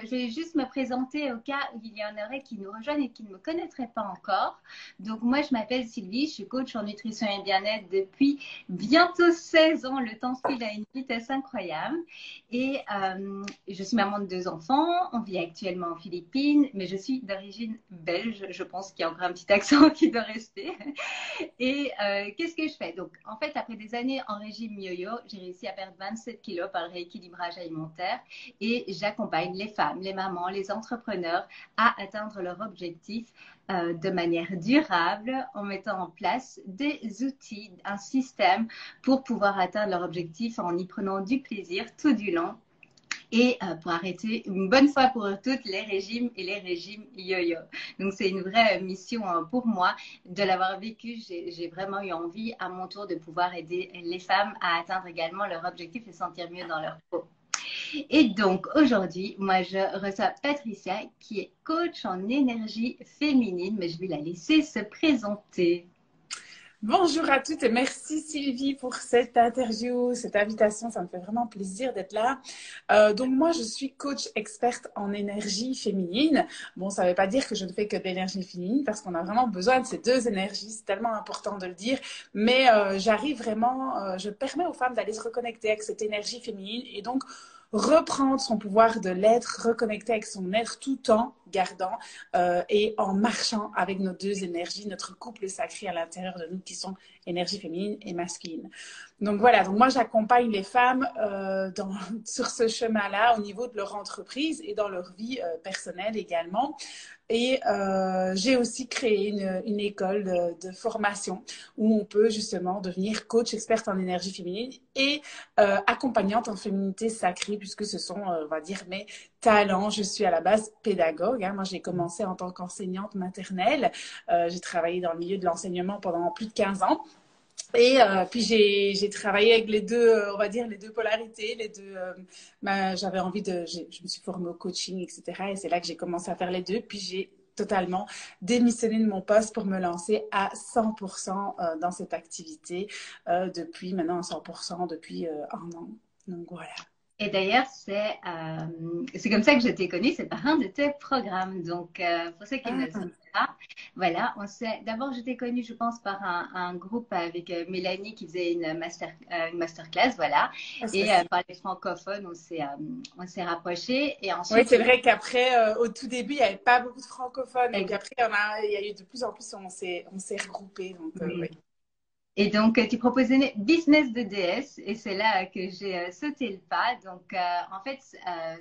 je vais juste me présenter au cas où il y en aurait qui nous rejoignent et qui ne me connaîtraient pas encore. Donc, moi, je m'appelle Sylvie, je suis coach en nutrition et bien-être depuis bientôt 16 ans. Le temps file à une vitesse incroyable. Et je suis maman de 2 enfants. On vit actuellement en Philippines, mais je suis d'origine belge. Je pense qu'il y a encore un petit accent qui doit rester. Et qu'est-ce que je fais? Donc, en fait, après des années en régime yo-yo, j'ai réussi à perdre 27 kilos par le rééquilibrage alimentaire et j'accompagne les femmes, les mamans, les entrepreneurs à atteindre leur objectif de manière durable en mettant en place des outils, un système pour pouvoir atteindre leur objectif en y prenant du plaisir tout du long et pour arrêter une bonne fois pour toutes les régimes et les régimes yo-yo. Donc, c'est une vraie mission pour moi de l'avoir vécu. J'ai vraiment eu envie à mon tour de pouvoir aider les femmes à atteindre également leur objectif et se sentir mieux dans leur peau. Et donc, aujourd'hui, moi, je reçois Patricia qui est coach en énergie féminine, mais je vais la laisser se présenter. Bonjour à toutes et merci Sylvie pour cette interview, cette invitation. Ça me fait vraiment plaisir d'être là. Donc moi, je suis coach experte en énergie féminine. Bon, ça ne veut pas dire que je ne fais que de l'énergie féminine parce qu'on a vraiment besoin de ces deux énergies. C'est tellement important de le dire. Mais j'arrive vraiment, je permets aux femmes d'aller se reconnecter avec cette énergie féminine et donc reprendre son pouvoir de l'être, reconnecter avec son être tout en gardant et en marchant avec nos deux énergies, notre couple sacré à l'intérieur de nous qui sont énergie féminine et masculine. Donc voilà, donc moi j'accompagne les femmes sur ce chemin-là au niveau de leur entreprise et dans leur vie personnelle également. Et j'ai aussi créé une école de formation où on peut justement devenir coach experte en énergie féminine et accompagnante en féminité sacrée puisque ce sont, on va dire, mes talents. Je suis à la base pédagogue. Moi, j'ai commencé en tant qu'enseignante maternelle. J'ai travaillé dans le milieu de l'enseignement pendant plus de 15 ans. Et puis j'ai travaillé avec les deux, on va dire les deux polarités, les deux. J'avais envie je me suis formée au coaching, etc. Et c'est là que j'ai commencé à faire les deux. Puis j'ai totalement démissionné de mon poste pour me lancer à 100% dans cette activité depuis maintenant à 100% depuis un an. Donc voilà. Et d'ailleurs, c'est comme ça que je t'ai connue, c'est par un de tes programmes. Donc, pour ceux qui ne le savent pas, voilà, d'abord, je t'ai connue, je pense, par un groupe avec Mélanie qui faisait une masterclass, voilà. Et par les francophones, on s'est rapprochés. Et Oui, ensuite, c'est vrai qu'après, au tout début, il n'y avait pas beaucoup de francophones. Et puis après, il y a eu de plus en plus, on s'est regroupés. Donc, oui. Et donc, tu proposais Business de DS et c'est là que j'ai sauté le pas. Donc, en fait,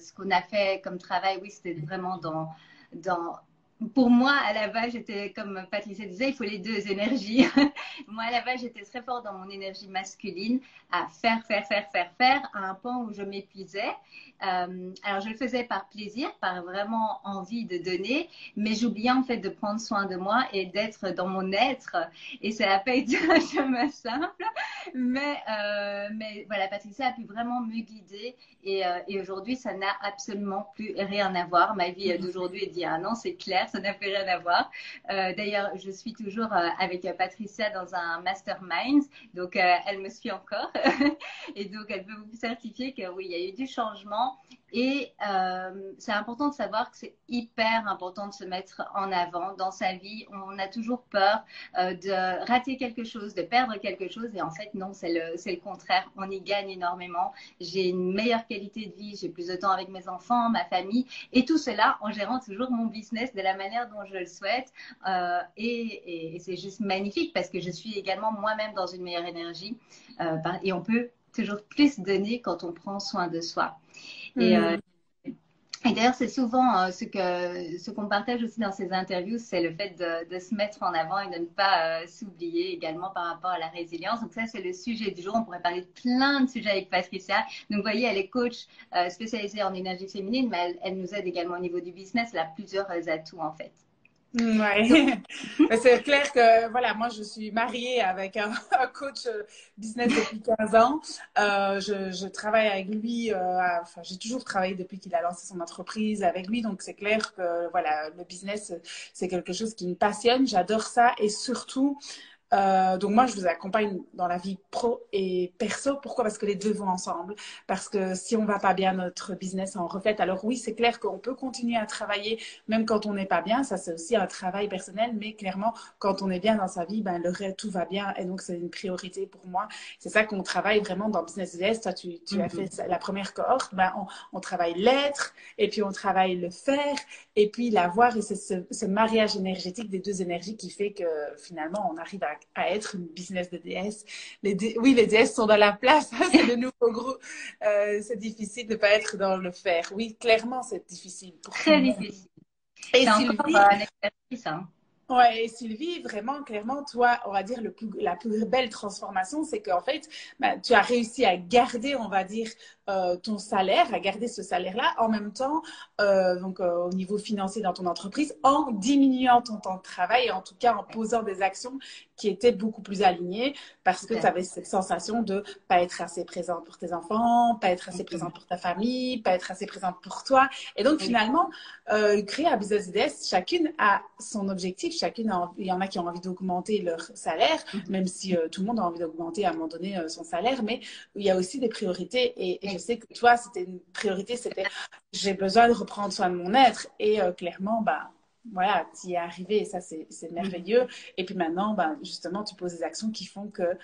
ce qu'on a fait comme travail, oui, c'était vraiment dans... Pour moi, à la base, j'étais, comme Patricia disait, il faut les deux énergies. Moi, à la base, j'étais très forte dans mon énergie masculine à faire, à un point où je m'épuisais. Alors, je le faisais par plaisir, par vraiment envie de donner, mais j'oubliais en fait de prendre soin de moi et d'être dans mon être. Et ça n'a pas été un chemin simple, mais voilà, Patricia a pu vraiment me guider et aujourd'hui, ça n'a absolument plus rien à voir. Ma vie d'aujourd'hui est d'il y a un an, c'est clair, ça n'a plus rien à voir. D'ailleurs, je suis toujours avec Patricia dans un mastermind, donc elle me suit encore et donc elle peut vous certifier que oui, il y a eu du changement. Et c'est important de savoir que c'est hyper important de se mettre en avant dans sa vie. On a toujours peur de rater quelque chose, de perdre quelque chose. Et en fait, non, c'est le contraire. On y gagne énormément. J'ai une meilleure qualité de vie. J'ai plus de temps avec mes enfants, ma famille. Et tout cela en gérant toujours mon business de la manière dont je le souhaite. Et c'est juste magnifique parce que je suis également moi-même dans une meilleure énergie. Et on peut toujours plus donner quand on prend soin de soi. Et d'ailleurs, c'est souvent ce qu'on partage aussi dans ces interviews, c'est le fait de se mettre en avant et de ne pas s'oublier également par rapport à la résilience. Donc ça, c'est le sujet du jour. On pourrait parler de plein de sujets avec Patricia. Donc, vous voyez, elle est coach spécialisée en énergie féminine, mais elle nous aide également au niveau du business. Elle a plusieurs atouts, en fait. Ouais, c'est clair que voilà, moi je suis mariée avec un coach business depuis 15 ans. Je travaille avec lui, enfin j'ai toujours travaillé depuis qu'il a lancé son entreprise avec lui, donc c'est clair que voilà, le business c'est quelque chose qui me passionne, j'adore ça et surtout Donc moi, je vous accompagne dans la vie pro et perso. Pourquoi? Parce que les deux vont ensemble. Parce que si on va pas bien, notre business en reflète. Alors oui, c'est clair qu'on peut continuer à travailler même quand on n'est pas bien. Ça, c'est aussi un travail personnel. Mais clairement, quand on est bien dans sa vie, ben, le reste, tout va bien. Et donc, c'est une priorité pour moi. C'est ça qu'on travaille vraiment dans Business DS. Toi, tu as fait la première cohorte. Ben, on travaille l'être et puis on travaille le faire et puis l'avoir. Et c'est ce mariage énergétique des deux énergies qui fait que finalement, on arrive à être une business de DS. Oui, les DS sont dans la place. C'est le nouveau groupe. C'est difficile de ne pas être dans le faire. Oui, clairement, c'est difficile pour tout le Très monde. difficile. Et C'est encore Sylvie, un exercice, hein. ouais, et Sylvie, vraiment, clairement, toi, on va dire, la plus belle transformation, c'est qu'en fait, ben, tu as réussi à garder, on va dire, ton salaire, à garder ce salaire-là, en même temps, au niveau financier dans ton entreprise, en diminuant ton temps de travail, et en tout cas en posant des actions qui étaient beaucoup plus alignées, parce que tu avais cette sensation de pas être assez présente pour tes enfants, pas être assez présente pour ta famille, pas être assez présente pour toi. Et donc, finalement, créer un business DS, chacune a son objectif, il y en a qui ont envie d'augmenter leur salaire, même si tout le monde a envie d'augmenter à un moment donné son salaire, mais il y a aussi des priorités. Et je sais que toi, c'était une priorité, c'était j'ai besoin de reprendre soin de mon être. Et clairement, bah, voilà, tu y es arrivé et ça, c'est merveilleux. Et puis maintenant, bah, justement, tu poses des actions qui font que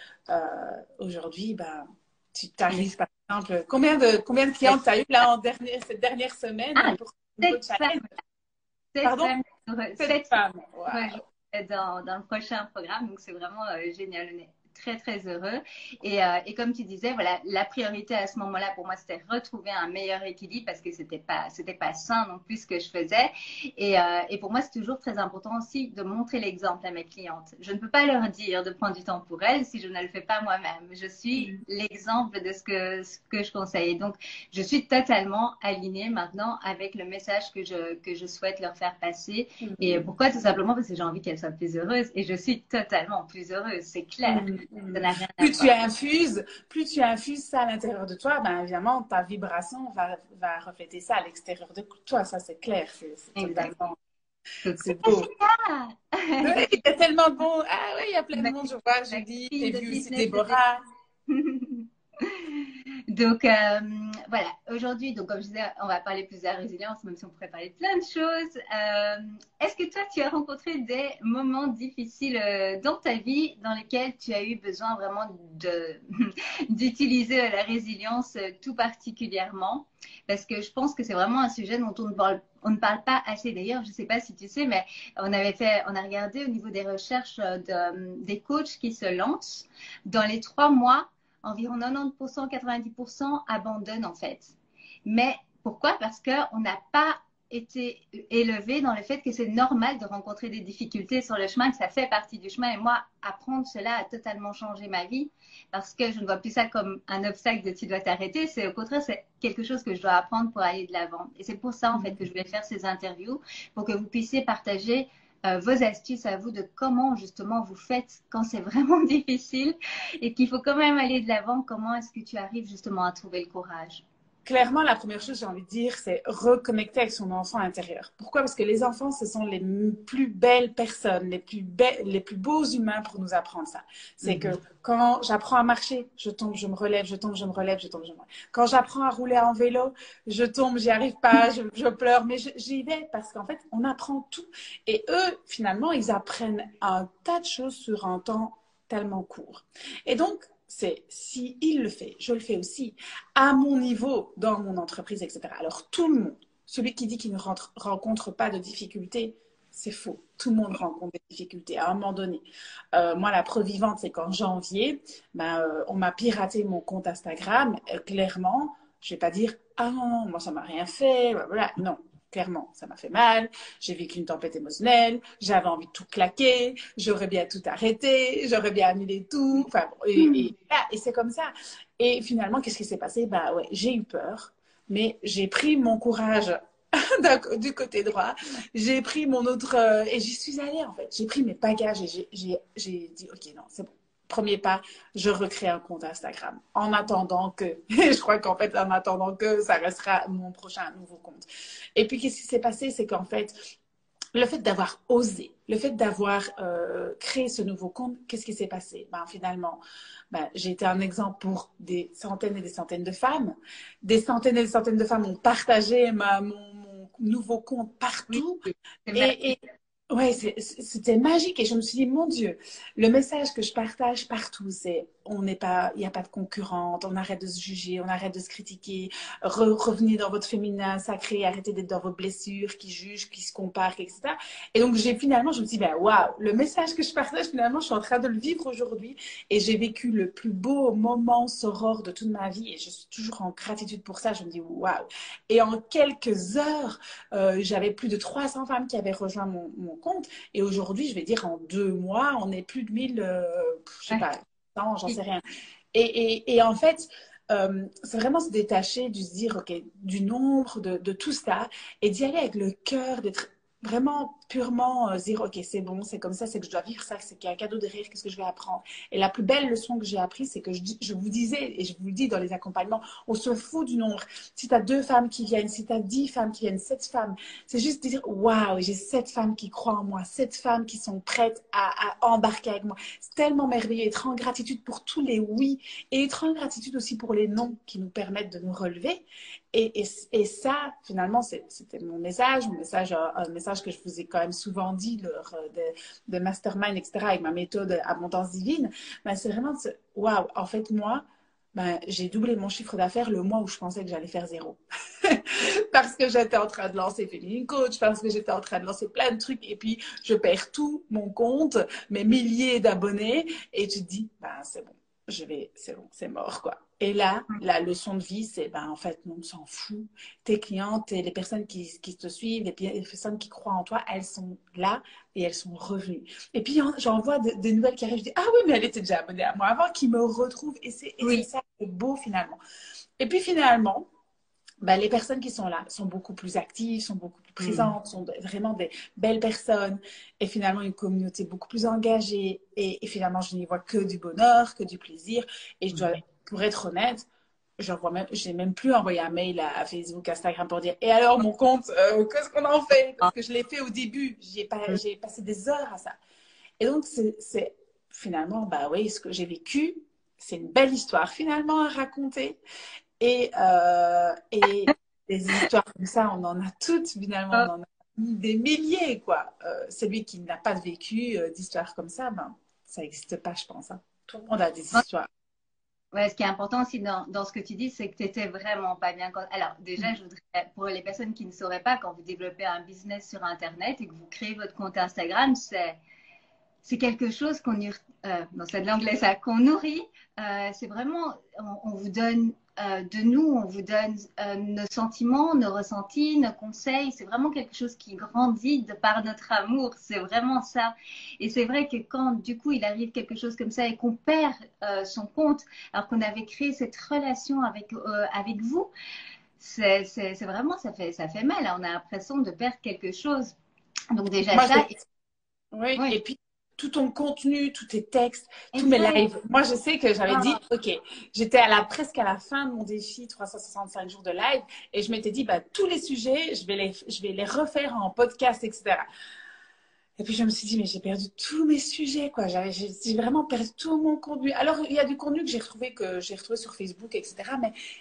aujourd'hui, bah, tu t'arrives, par exemple, combien de clientes tu as eu là cette dernière semaine pour Sept femmes. Pardon? Sept femmes. Wow. Dans le prochain programme. Donc, c'est vraiment génial. On est très, très heureux. Et comme tu disais, voilà, la priorité à ce moment-là, pour moi, c'était retrouver un meilleur équilibre parce que c'était pas sain non plus ce que je faisais. Et pour moi, c'est toujours très important aussi de montrer l'exemple à mes clientes. Je ne peux pas leur dire de prendre du temps pour elles si je ne le fais pas moi-même. Je suis l'exemple de ce que je conseille. Et donc, je suis totalement alignée maintenant avec le message que je souhaite leur faire passer. Et pourquoi? Tout simplement parce que j'ai envie qu'elles soient plus heureuses. Et je suis totalement plus heureuse, c'est clair. Ça n'a rien à voir. Plus tu infuses ça à l'intérieur de toi, ben évidemment, ta vibration va refléter ça à l'extérieur de toi. Ça, c'est clair. C'est totalement... C'est beau. Il y a tellement de bons... Ah oui, il y a plein de monde. Je vois Julie, j'ai vu aussi Déborah. Donc, voilà, aujourd'hui, donc, comme je disais, on va parler plus de la résilience, même si on pourrait parler de plein de choses. Est-ce que toi, tu as rencontré des moments difficiles dans ta vie dans lesquels tu as eu besoin vraiment d'utiliser la résilience tout particulièrement? Parce que je pense que c'est vraiment un sujet dont on ne parle pas assez. D'ailleurs, je ne sais pas si tu sais, mais on a regardé au niveau des recherches des coachs qui se lancent. Dans les 3 mois, environ 90%, 90% abandonnent en fait. Mais pourquoi? Parce qu'on n'a pas été élevé dans le fait que c'est normal de rencontrer des difficultés sur le chemin, que ça fait partie du chemin. Et moi, apprendre cela a totalement changé ma vie parce que je ne vois plus ça comme un obstacle de tu dois t'arrêter. C'est au contraire, c'est quelque chose que je dois apprendre pour aller de l'avant. Et c'est pour ça en fait que je voulais faire ces interviews pour que vous puissiez partager vos astuces à vous de comment justement vous faites quand c'est vraiment difficile et qu'il faut quand même aller de l'avant. Comment est-ce que tu arrives justement à trouver le courage? Clairement, la première chose, j'ai envie de dire, c'est reconnecter avec son enfant intérieur. Pourquoi? Parce que les enfants, ce sont les plus belles personnes, les plus beaux humains pour nous apprendre ça. C'est que quand j'apprends à marcher, je tombe, je me relève, je tombe, je me relève, je tombe, je me relève. Quand j'apprends à rouler en vélo, je tombe, j'y arrive pas, je pleure, mais j'y vais parce qu'en fait, on apprend tout. Et eux, finalement, ils apprennent un tas de choses sur un temps tellement court. Et donc, c'est si il le fait, je le fais aussi, à mon niveau, dans mon entreprise, etc. Alors tout le monde, celui qui dit qu'il ne rencontre pas de difficultés, c'est faux. Tout le monde rencontre des difficultés à un moment donné. Moi, la preuve vivante, c'est qu'en janvier, on m'a piraté mon compte Instagram. Clairement, je ne vais pas dire « Ah non, moi, ça ne m'a rien fait. » Voilà. Non. Clairement, ça m'a fait mal, j'ai vécu une tempête émotionnelle, j'avais envie de tout claquer, j'aurais bien tout arrêté, j'aurais bien annulé tout, enfin, et c'est comme ça. Et finalement, qu'est-ce qui s'est passé? Bah ouais, j'ai eu peur, mais j'ai pris mon courage du côté droit, j'ai pris mon autre, et j'y suis allée en fait, j'ai pris mes bagages et j'ai dit, ok, non, c'est bon. Premier pas, je recrée un compte Instagram. En attendant que, je crois qu'en fait, en attendant que, ça restera mon prochain nouveau compte. Et puis, qu'est-ce qui s'est passé? C'est qu'en fait, le fait d'avoir osé, le fait d'avoir créé ce nouveau compte, qu'est-ce qui s'est passé? Ben, finalement, ben, j'ai été un exemple pour des centaines et des centaines de femmes. Des centaines et des centaines de femmes ont partagé mon nouveau compte Oui, partout. c'est Et, magique. et ouais, c'était magique. Et je me suis dit, mon Dieu, le message que je partage partout, c'est on n'est pas, il n'y a pas de concurrente, on arrête de se juger, on arrête de se critiquer, revenez dans votre féminin sacré, arrêtez d'être dans vos blessures, qui jugent, qui se comparent, etc. Et donc, finalement, je me suis dit, ben, waouh, le message que je partage, finalement, je suis en train de le vivre aujourd'hui et j'ai vécu le plus beau moment soror de toute ma vie et je suis toujours en gratitude pour ça. Je me dis, waouh. Et en quelques heures, j'avais plus de 300 femmes qui avaient rejoint mon compte et aujourd'hui, je vais dire, en 2 mois, on est plus de 1000, je sais Ouais. pas, non, j'en sais rien. Et en fait, c'est vraiment se détacher, de se dire, OK, du nombre, de tout ça, et d'y aller avec le cœur, d'être vraiment purement dire, OK, c'est bon, c'est comme ça, c'est que je dois vivre ça, c'est qu'il y a un cadeau derrière, qu'est-ce que je vais apprendre? Et la plus belle leçon que j'ai apprise, c'est que je vous disais, et je vous le dis dans les accompagnements, on se fout du nombre. Si tu as 2 femmes qui viennent, si tu as 10 femmes qui viennent, 7 femmes, c'est juste de dire, waouh, j'ai 7 femmes qui croient en moi, 7 femmes qui sont prêtes à embarquer avec moi. C'est tellement merveilleux, être en gratitude pour tous les oui et être en gratitude aussi pour les non qui nous permettent de nous relever. Et ça, finalement, c'était mon message, un message que je vous ai quand même souvent dit lors de mastermind, etc., avec ma méthode Abondance Divine. Ben, c'est vraiment de waouh, en fait, moi, ben, j'ai doublé mon chiffre d'affaires le mois où je pensais que j'allais faire 0. Parce que j'étais en train de lancer Féminine Coach, parce que j'étais en train de lancer plein de trucs, et puis je perds tout mon compte, mes milliers d'abonnés, et tu te dis, ben, c'est bon, c'est bon, c'est mort, quoi. Et là, la leçon de vie, c'est, ben, en fait, non, on s'en fout. Tes clientes et les personnes qui te suivent, les personnes qui croient en toi, elles sont là et elles sont revenues. Et puis, j'en vois des nouvelles qui arrivent, je dis, ah oui, mais elle était déjà abonnée à moi avant, qui me retrouvent. Et c'est Oui. ça qui est beau, finalement. Et puis, finalement, ben, les personnes qui sont là sont beaucoup plus actives, sont beaucoup plus Mm. présentes, sont vraiment des belles personnes et finalement une communauté beaucoup plus engagée et finalement je n'y vois que du bonheur, que du plaisir et je dois, pour être honnête, j'ai même plus envoyé un mail à Facebook, Instagram pour dire et alors mon compte, qu'est-ce qu'on en fait? Parce que je l'ai fait au début, j'ai passé des heures à ça. Et donc c'est finalement, bah oui, ce que j'ai vécu, c'est une belle histoire finalement à raconter. Et des histoires comme ça, on en a toutes, finalement, on en a des milliers, quoi. Celui qui n'a pas vécu d'histoires comme ça, ben, ça n'existe pas, je pense. Hein. Tout le monde a des histoires. Ouais, ce qui est important aussi dans ce que tu dis, c'est que tu étais vraiment pas bien. Alors, déjà, je voudrais, pour les personnes qui ne sauraient pas, quand vous développez un business sur Internet et que vous créez votre compte Instagram, c'est quelque chose non, c'est de l'anglais ça, qu'on nourrit. C'est vraiment, on vous donne de nous, on vous donne nos sentiments, nos ressentis, nos conseils. C'est vraiment quelque chose qui grandit de par notre amour. C'est vraiment ça. Et c'est vrai que quand du coup il arrive quelque chose comme ça et qu'on perd son compte, alors qu'on avait créé cette relation avec vous, c'est vraiment, ça fait mal. On a l'impression de perdre quelque chose. Donc déjà Moi, ça, oui, oui, et puis tout ton contenu, tous tes textes, tous mes exact. lives. Moi, je sais que j'avais dit, OK, j'étais presque à la fin de mon défi 365 jours de live et je m'étais dit, bah, tous les sujets, je vais les refaire en podcast, etc. Et puis je me suis dit, mais j'ai perdu tous mes sujets, quoi. J'ai vraiment perdu tout mon contenu. Alors, il y a du contenu que j'ai retrouvé sur Facebook, etc.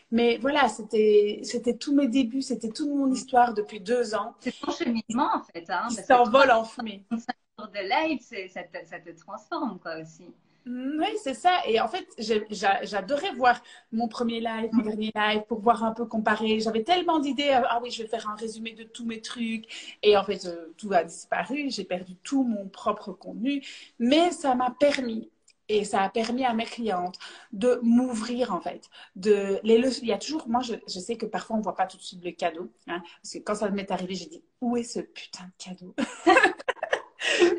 Mais voilà, c'était tous mes débuts, c'était toute mon histoire depuis 2 ans C'est ton cheminement en fait, hein, qui parce que s'envole en fumée. 365 jours de live, ça te transforme quoi aussi. Oui, c'est ça. Et en fait, j'adorais voir mon premier live, mon dernier live, pour voir un peu comparer. J'avais tellement d'idées. Ah oui, je vais faire un résumé de tous mes trucs. Et en fait, tout a disparu. J'ai perdu tout mon propre contenu. Mais ça m'a permis, et ça a permis à mes clientes de m'ouvrir, en fait. Il y a toujours, moi, je sais que parfois, on ne voit pas tout de suite le cadeau. Hein, parce que quand ça m'est arrivé, j'ai dit, où est ce putain de cadeau?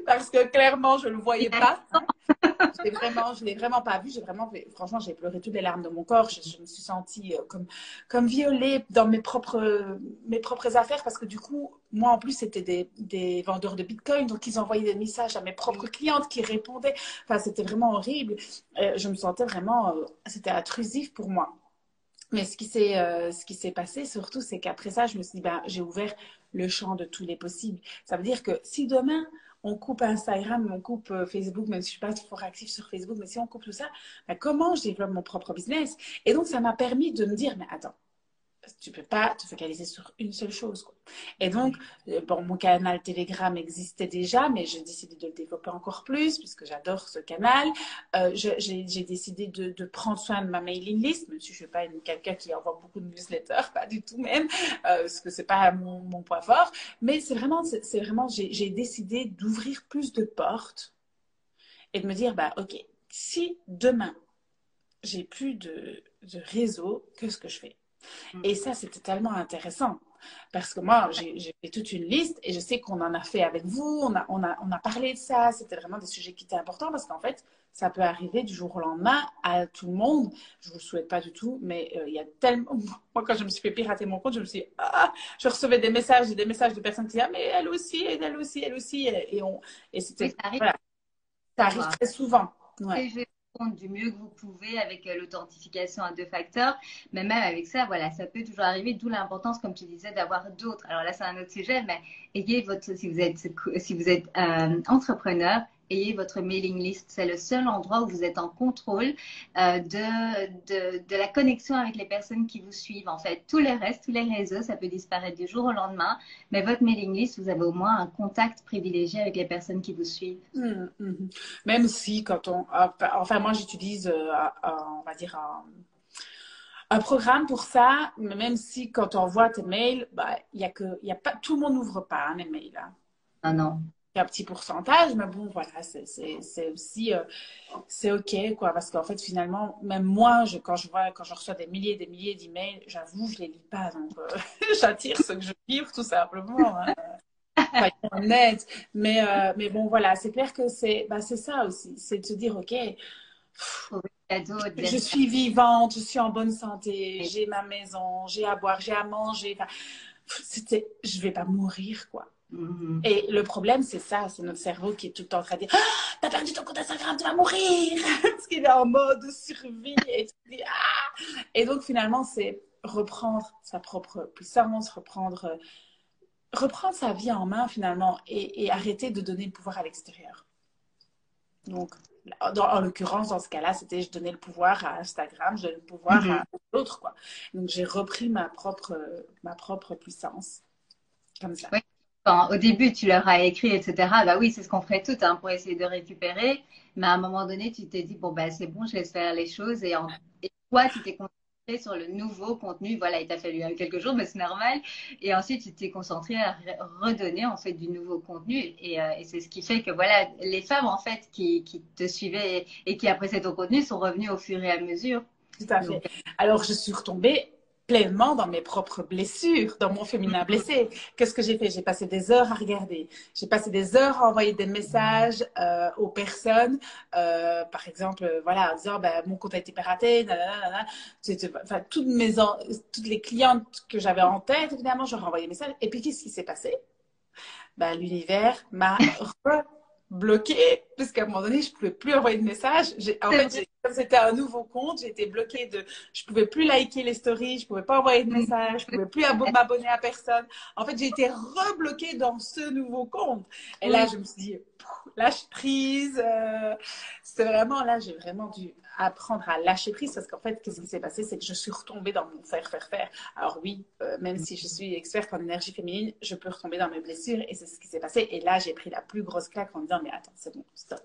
Parce que clairement, je ne le voyais pas. Hein. Je l'ai vraiment pas vu. Franchement, j'ai pleuré toutes les larmes de mon corps. Je me suis sentie comme violée dans mes propres affaires parce que du coup, moi en plus, c'était des vendeurs de Bitcoin. Donc, ils envoyaient des messages à mes propres clientes qui répondaient. Enfin, c'était vraiment horrible. Je me sentais vraiment, c'était intrusif pour moi. Mais ce qui s'est passé surtout, c'est qu'après ça, je me suis dit, ben, j'ai ouvert le champ de tous les possibles. Ça veut dire que si demain, on coupe Instagram, on coupe Facebook, même si je ne suis pas fort active sur Facebook, mais si on coupe tout ça, ben comment je développe mon propre business? Et donc, ça m'a permis de me dire, mais attends, tu ne peux pas te focaliser sur une seule chose, quoi. Et donc, bon, mon canal Telegram existait déjà, mais j'ai décidé de le développer encore plus puisque j'adore ce canal. J'ai décidé de prendre soin de ma mailing list, même si je ne suis pas quelqu'un qui envoie beaucoup de newsletters, pas du tout même, parce que ce n'est pas mon point fort. Mais c'est vraiment j'ai décidé d'ouvrir plus de portes et de me dire, bah, OK, si demain, j'ai plus de réseau, qu'est-ce que je fais? Et ça, c'était tellement intéressant. Parce que moi, j'ai fait toute une liste et je sais qu'on en a fait avec vous, on a parlé de ça. C'était vraiment des sujets qui étaient importants parce qu'en fait, ça peut arriver du jour au lendemain à tout le monde. Je ne vous le souhaite pas du tout, mais il y a tellement. Moi, quand je me suis fait pirater mon compte, je me suis dit, je recevais des messages de personnes qui disaient, ah, mais elle aussi, elle aussi, elle aussi. Et c'était. Oui, ça arrive. Voilà, ça arrive très souvent. Ouais. Et je vais répondre du mieux que vous pouvez avec l'authentification à deux facteurs. Mais même avec ça, voilà, ça peut toujours arriver, d'où l'importance, comme tu disais, d'avoir d'autres. Alors là, c'est un autre sujet, mais ayez si vous êtes entrepreneur, ayez votre mailing list. C'est le seul endroit où vous êtes en contrôle de la connexion avec les personnes qui vous suivent. En fait, tout le reste, tous les réseaux, ça peut disparaître du jour au lendemain. Mais votre mailing list, vous avez au moins un contact privilégié avec les personnes qui vous suivent. Même si quand enfin moi j'utilise on va dire un programme pour ça, mais même si quand on envoie tes mails, bah il y a pas, tout le monde n'ouvre pas hein, les mails, hein. Ah non. Il y a un petit pourcentage, mais bon voilà, c'est aussi c'est ok quoi, parce qu'en fait finalement même moi quand je reçois des milliers et des milliers d'emails, j'avoue je les lis pas, donc j'attire ce que je livre tout simplement, hein. Soyons honnêtes. Mais bon, voilà, c'est clair que c'est ça aussi. C'est de se dire, OK, je suis vivante, je suis en bonne santé, j'ai ma maison, j'ai à boire, j'ai à manger. Enfin, je vais pas mourir, quoi. Et le problème, c'est ça, c'est notre cerveau qui est tout le temps en train de dire, t'as perdu ton compte Instagram, tu vas mourir, parce qu'il est en mode survie. Et donc, finalement, c'est reprendre sa propre puissance, reprendre sa vie en main finalement et arrêter de donner le pouvoir à l'extérieur. Donc, en l'occurrence, dans ce cas-là, c'était je donnais le pouvoir à Instagram, je donnais le pouvoir à l'autre, quoi. Donc, j'ai repris ma propre puissance, comme ça. Oui. Au début, tu leur as écrit, etc. Bah oui, c'est ce qu'on ferait toutes hein, pour essayer de récupérer. Mais à un moment donné, tu t'es dit, bon, bah, c'est bon, je laisse faire les choses. Et toi, tu t'es concentré sur le nouveau contenu. Voilà, il t'a fallu quelques jours, mais c'est normal. Et ensuite, tu t'es concentré à redonner, en fait, du nouveau contenu. Et c'est ce qui fait que, voilà, les femmes, en fait, qui te suivaient et qui appréciaient ton contenu sont revenues au fur et à mesure. Tout à fait. Alors, je suis retombée pleinement dans mes propres blessures, dans mon féminin blessé. Qu'est-ce que j'ai fait? J'ai passé des heures à regarder. J'ai passé des heures à envoyer des messages aux personnes, par exemple, voilà, en disant, ben, mon compte a été piraté, nanana. Enfin, toutes les clientes que j'avais en tête, évidemment, je leur ai envoyé des messages. Et puis, qu'est-ce qui s'est passé? Ben, l'univers m'a bloquée, puisqu'à un moment donné, je ne pouvais plus envoyer de messages. Comme c'était un nouveau compte, j'ai été bloquée je ne pouvais plus liker les stories, je ne pouvais pas envoyer de messages, je ne pouvais plus m'abonner à personne. En fait, j'ai été rebloquée dans ce nouveau compte. Et là, je me suis dit, lâche prise. C'était vraiment, là, j'ai vraiment dû apprendre à lâcher prise parce qu'en fait, qu'est-ce qui s'est passé? C'est que je suis retombée dans mon faire. Alors oui, même si je suis experte en énergie féminine, je peux retomber dans mes blessures et c'est ce qui s'est passé. Et là, j'ai pris la plus grosse claque en me disant, mais attends, c'est bon, stop.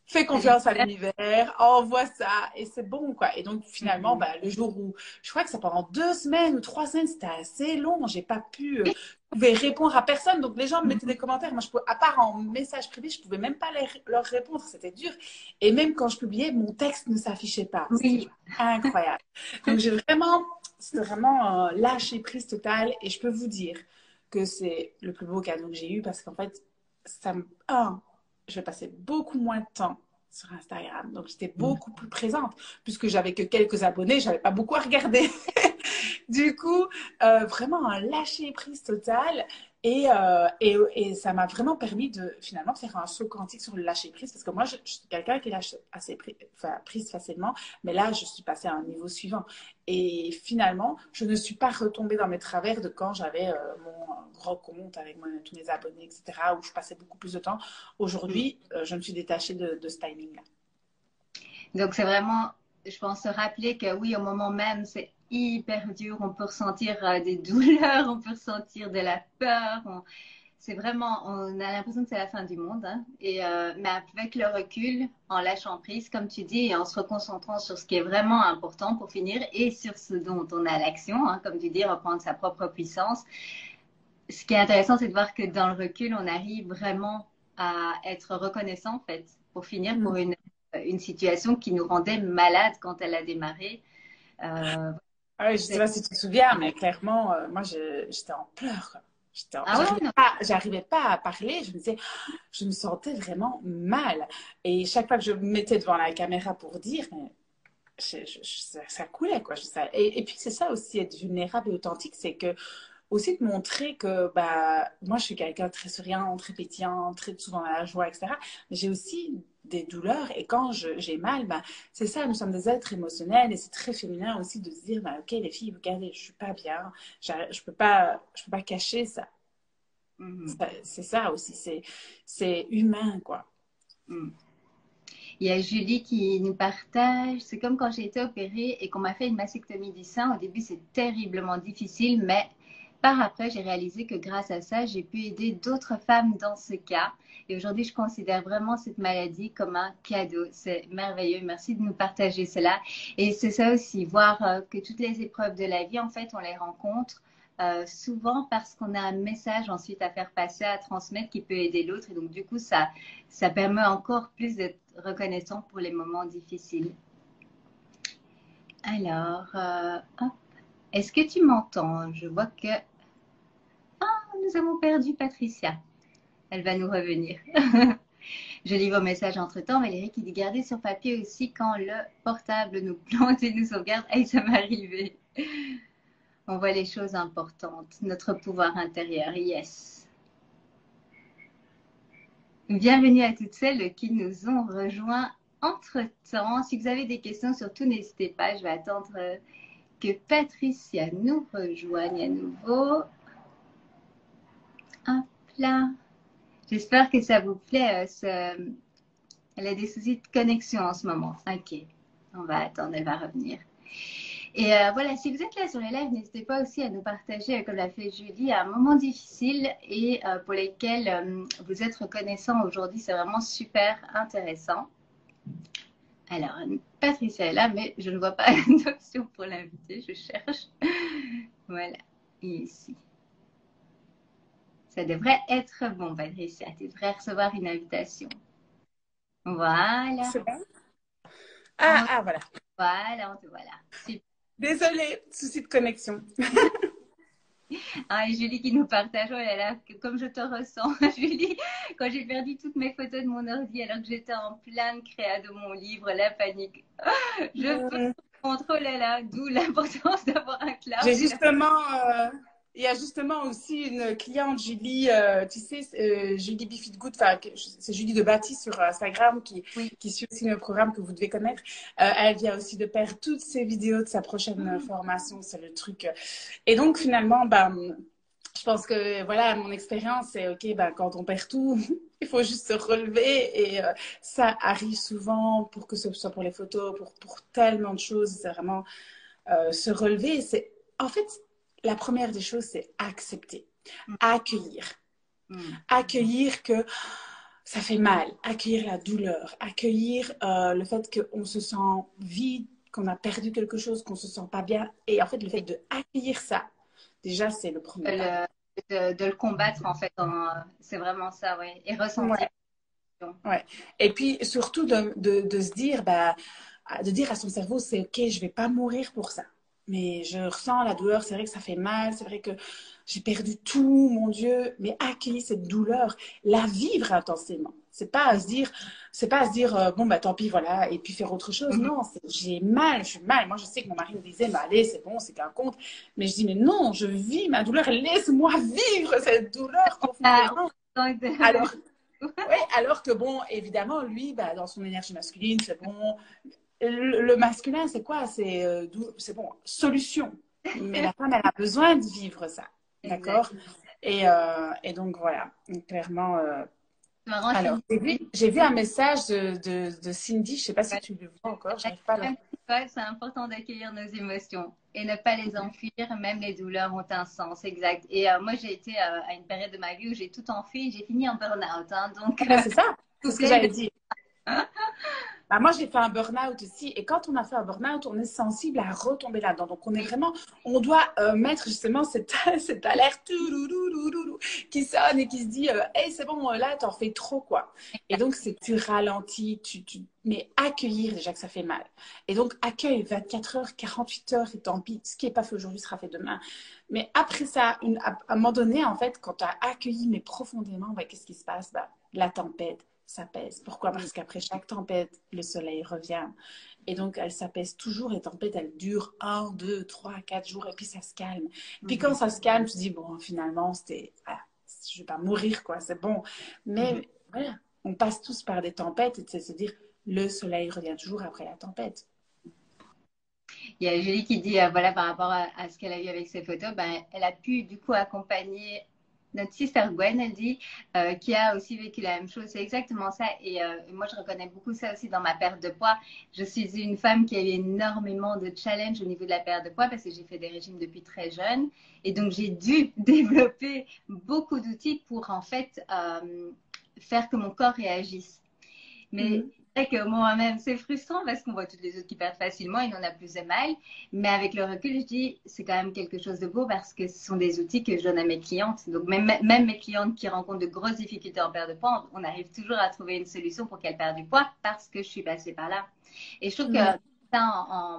Fais confiance à l'univers, envoie ça et c'est bon, quoi. Et donc, finalement, le jour où, je crois que ça pendant 2 semaines ou 3 semaines, c'était assez long. J'ai pas pu, je pouvais répondre à personne. Donc, les gens me mettaient des commentaires. Moi, à part en message privé, je pouvais même pas leur répondre. C'était dur. Et même quand je publiais, mon texte ne s'affichait pas. C'était incroyable. Donc, c'était vraiment lâcher prise totale. Et je peux vous dire que c'est le plus beau cadeau que j'ai eu parce qu'en fait, je passais beaucoup moins de temps sur Instagram. Donc, j'étais beaucoup plus présente puisque j'avais que quelques abonnés. Je n'avais pas beaucoup à regarder. Du coup, vraiment un lâcher-prise total. Et ça m'a vraiment permis de finalement faire un saut quantique sur le lâcher-prise parce que moi, je suis quelqu'un qui lâche assez prise facilement, mais là, je suis passée à un niveau suivant. Et finalement, je ne suis pas retombée dans mes travers de quand j'avais mon gros compte avec tous mes abonnés, etc., où je passais beaucoup plus de temps. Aujourd'hui, je me suis détachée de ce timing-là. Donc, c'est vraiment, je pense, se rappeler que oui, au moment même, c'est hyper dur. On peut ressentir des douleurs, on peut ressentir de la peur. C'est vraiment, on a l'impression que c'est la fin du monde. Hein. Mais avec le recul, en lâchant prise, comme tu dis, et en se reconcentrant sur ce qui est vraiment important pour finir et sur ce dont on a l'action, hein, comme tu dis, reprendre sa propre puissance. Ce qui est intéressant, c'est de voir que dans le recul, on arrive vraiment à être reconnaissant, en fait, pour finir, pour une situation qui nous rendait malade quand elle a démarré. Ah oui, je ne sais pas si tu te souviens, mais clairement, moi, j'étais en pleurs, quoi. Ah ouais, non. J'arrivais pas à parler. Je me disais, je me sentais vraiment mal. Et chaque fois que je me mettais devant la caméra pour dire, mais ça coulait, quoi. Et puis, c'est ça aussi, être vulnérable et authentique, c'est que aussi de montrer que bah, moi, je suis quelqu'un de très souriant, très pétillant, très souvent dans la joie, etc. Mais j'ai aussi des douleurs et quand j'ai mal, bah, c'est ça, nous sommes des êtres émotionnels et c'est très féminin aussi de se dire, bah, ok, les filles, regardez, je suis pas bien, je peux pas cacher ça. C'est ça aussi, c'est humain, quoi. Il y a Julie qui nous partage, c'est comme quand j'ai été opérée et qu'on m'a fait une mastectomie du sein. Au début, c'est terriblement difficile, mais par après, j'ai réalisé que grâce à ça, j'ai pu aider d'autres femmes dans ce cas. Et aujourd'hui, je considère vraiment cette maladie comme un cadeau. C'est merveilleux. Merci de nous partager cela. Et c'est ça aussi, voir que toutes les épreuves de la vie, en fait, on les rencontre souvent parce qu'on a un message ensuite à faire passer, à transmettre qui peut aider l'autre. Et donc, du coup, ça permet encore plus d'être reconnaissant pour les moments difficiles. Alors, est-ce que tu m'entends? Je vois que nous avons perdu Patricia. Elle va nous revenir. Je lis vos messages entre-temps. Valérie qui dit garder sur papier aussi quand le portable nous plante et nous sauvegarde. Hey, ça m'est arrivé. On voit les choses importantes. Notre pouvoir intérieur, yes. Bienvenue à toutes celles qui nous ont rejoints entre-temps. Si vous avez des questions, surtout n'hésitez pas. Je vais attendre que Patricia nous rejoigne à nouveau. Hop là. J'espère que ça vous plaît. Elle a des soucis de connexion en ce moment. Ok. On va attendre, elle va revenir. Et voilà, si vous êtes là sur les lives, n'hésitez pas aussi à nous partager, comme l'a fait Julie, un moment difficile et pour lesquels vous êtes reconnaissant aujourd'hui. C'est vraiment super intéressant. Alors, Patricia est là, mais je ne vois pas d'option pour l'inviter. Je cherche. Voilà, ici. Ça devrait être bon, Patricia. Tu devrais recevoir une invitation. Voilà. C'est bon? Voilà. Voilà, on te voilà. Super. Désolée, souci de connexion. Ah, et Julie qui nous partage, oh là là, comme je te ressens, Julie, quand j'ai perdu toutes mes photos de mon ordi alors que j'étais en pleine créa de mon livre, la panique. Je peux oh là là, d'où l'importance d'avoir un cloud. Il y a justement aussi une cliente, Julie, tu sais, Julie Bifitgood, c'est Julie de Bâti sur Instagram qui suit aussi le programme que vous devez connaître. Elle vient aussi de perdre toutes ses vidéos de sa prochaine formation, c'est le truc. Et donc finalement, je pense que voilà, mon expérience, c'est ok, quand on perd tout, il faut juste se relever et ça arrive souvent pour que ce soit pour les photos, pour tellement de choses, c'est vraiment se relever. En fait, la première des choses, c'est accepter, accueillir. Accueillir que ça fait mal, accueillir la douleur, accueillir le fait qu'on se sent vide, qu'on a perdu quelque chose, qu'on se sent pas bien. Et en fait, le fait d'accueillir ça, déjà, c'est le premier pas. De le combattre, en fait, c'est vraiment ça, oui. Et ressentir. Ouais. Et puis, surtout, de se dire, de dire à son cerveau, c'est OK, je vais pas mourir pour ça. Mais je ressens la douleur, c'est vrai que ça fait mal, c'est vrai que j'ai perdu tout, mon Dieu. Mais accueillir cette douleur, la vivre intensément. C'est pas à se dire, bon, bah, tant pis, voilà, et puis faire autre chose. Non, j'ai mal, je suis mal. Moi, je sais que mon mari me disait, bah, allez, c'est bon, c'est qu'un compte. Mais je dis, mais non, je vis ma douleur, laisse-moi vivre cette douleur Ah, profondément. donc, Alors, ouais, alors que bon, évidemment, lui, bah, dans son énergie masculine, c'est bon. Le masculin, c'est quoi? C'est bon, solution. Mais la femme, elle a besoin de vivre ça. D'accord? exactement. Et donc, voilà. Donc, clairement, C'est marrant, alors, Cindy. j'ai vu un message de Cindy. Je sais pas si tu le vois encore. J'arrive pas à le... C'est important d'accueillir nos émotions et ne pas les enfuir, même les douleurs ont un sens, exact. Et moi, j'ai été à une période de ma vie où j'ai tout enfui, j'ai fini en burn-out. Hein, donc, Ah ben, c'est ça. C'est ce que ok. j'avais dit. Bah, moi, j'ai fait un burn-out aussi. Et quand on a fait un burn-out, on est sensible à retomber là-dedans. Donc, on est vraiment, on doit mettre justement cette alerte qui sonne et qui se dit, hey, c'est bon, là, t'en fais trop, quoi. Et donc, c'est tu ralentis, mais accueillir déjà que ça fait mal. Et donc, accueille 24 heures, 48 heures, et tant pis. Ce qui n'est pas fait aujourd'hui sera fait demain. Mais après ça, à un moment donné, en fait, quand tu as accueilli, mais profondément, bah, qu'est-ce qui se passe? Bah, la tempête s'apaise. Pourquoi? Parce qu'après chaque tempête, le soleil revient. Et donc, elle s'apaise toujours. Les tempêtes, elles durent 1, 2, 3, 4 jours et puis ça se calme. Puis quand ça se calme, tu te dis, bon, finalement, je vais pas mourir, quoi, c'est bon. Mais voilà, on passe tous par des tempêtes et c'est se dire, le soleil revient toujours après la tempête. Il y a Julie qui dit, voilà, par rapport à ce qu'elle a eu avec ses photos, ben, elle a pu du coup accompagner notre sister Gwen, elle dit, qui a aussi vécu la même chose. C'est exactement ça. Et moi, je reconnais beaucoup ça aussi dans ma perte de poids. Je suis une femme qui a eu énormément de challenges au niveau de la perte de poids parce que j'ai fait des régimes depuis très jeune. Et donc, j'ai dû développer beaucoup d'outils pour en fait faire que mon corps réagisse. Mais Mhm. c'est vrai que moi-même, c'est frustrant parce qu'on voit toutes les autres qui perdent facilement et nous, on a plus de mal. Mais avec le recul, je dis, c'est quand même quelque chose de beau parce que ce sont des outils que je donne à mes clientes. Donc, même mes clientes qui rencontrent de grosses difficultés en perte de poids, on arrive toujours à trouver une solution pour qu'elles perdent du poids parce que je suis passée par là. Et je trouve que Mhm. ça,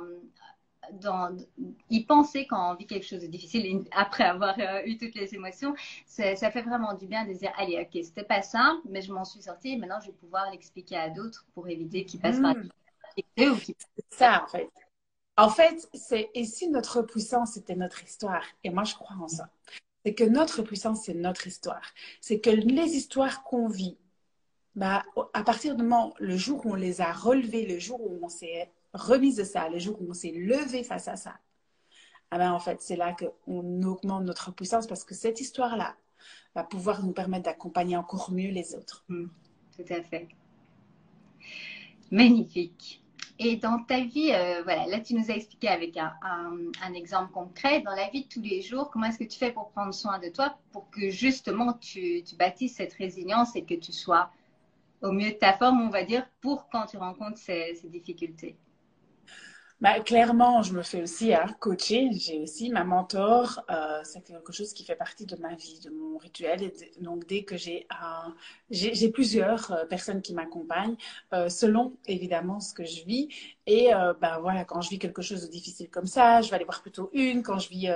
y penser quand on vit quelque chose de difficile, après avoir eu toutes les émotions, ça fait vraiment du bien de dire, allez, ok, c'était pas simple, mais je m'en suis sortie et maintenant je vais pouvoir l'expliquer à d'autres pour éviter qu'ils passent par Mhm. là ou qu'ils... C'est ça, en fait. En fait, et si notre puissance était notre histoire, et moi je crois en ça, c'est que notre puissance, c'est notre histoire. C'est que les histoires qu'on vit, bah, à partir du moment, le jour où on les a relevées, le jour où on s'est remis de ça, le jour où on s'est levé face à ça, ah ben, en fait, c'est là qu'on augmente notre puissance parce que cette histoire-là va pouvoir nous permettre d'accompagner encore mieux les autres. Tout à fait. Magnifique. Et dans ta vie, voilà, là tu nous as expliqué avec un exemple concret, dans la vie de tous les jours, comment est-ce que tu fais pour prendre soin de toi pour que justement tu bâtisses cette résilience et que tu sois au mieux de ta forme, on va dire, pour quand tu rencontres ces difficultés. Bah, clairement, je me fais aussi coacher. J'ai aussi ma mentor. C'est quelque chose qui fait partie de ma vie, de mon rituel. Donc, dès que j'ai plusieurs personnes qui m'accompagnent, selon évidemment ce que je vis. Et bah, voilà, quand je vis quelque chose de difficile comme ça, je vais aller voir plutôt une. Quand je vis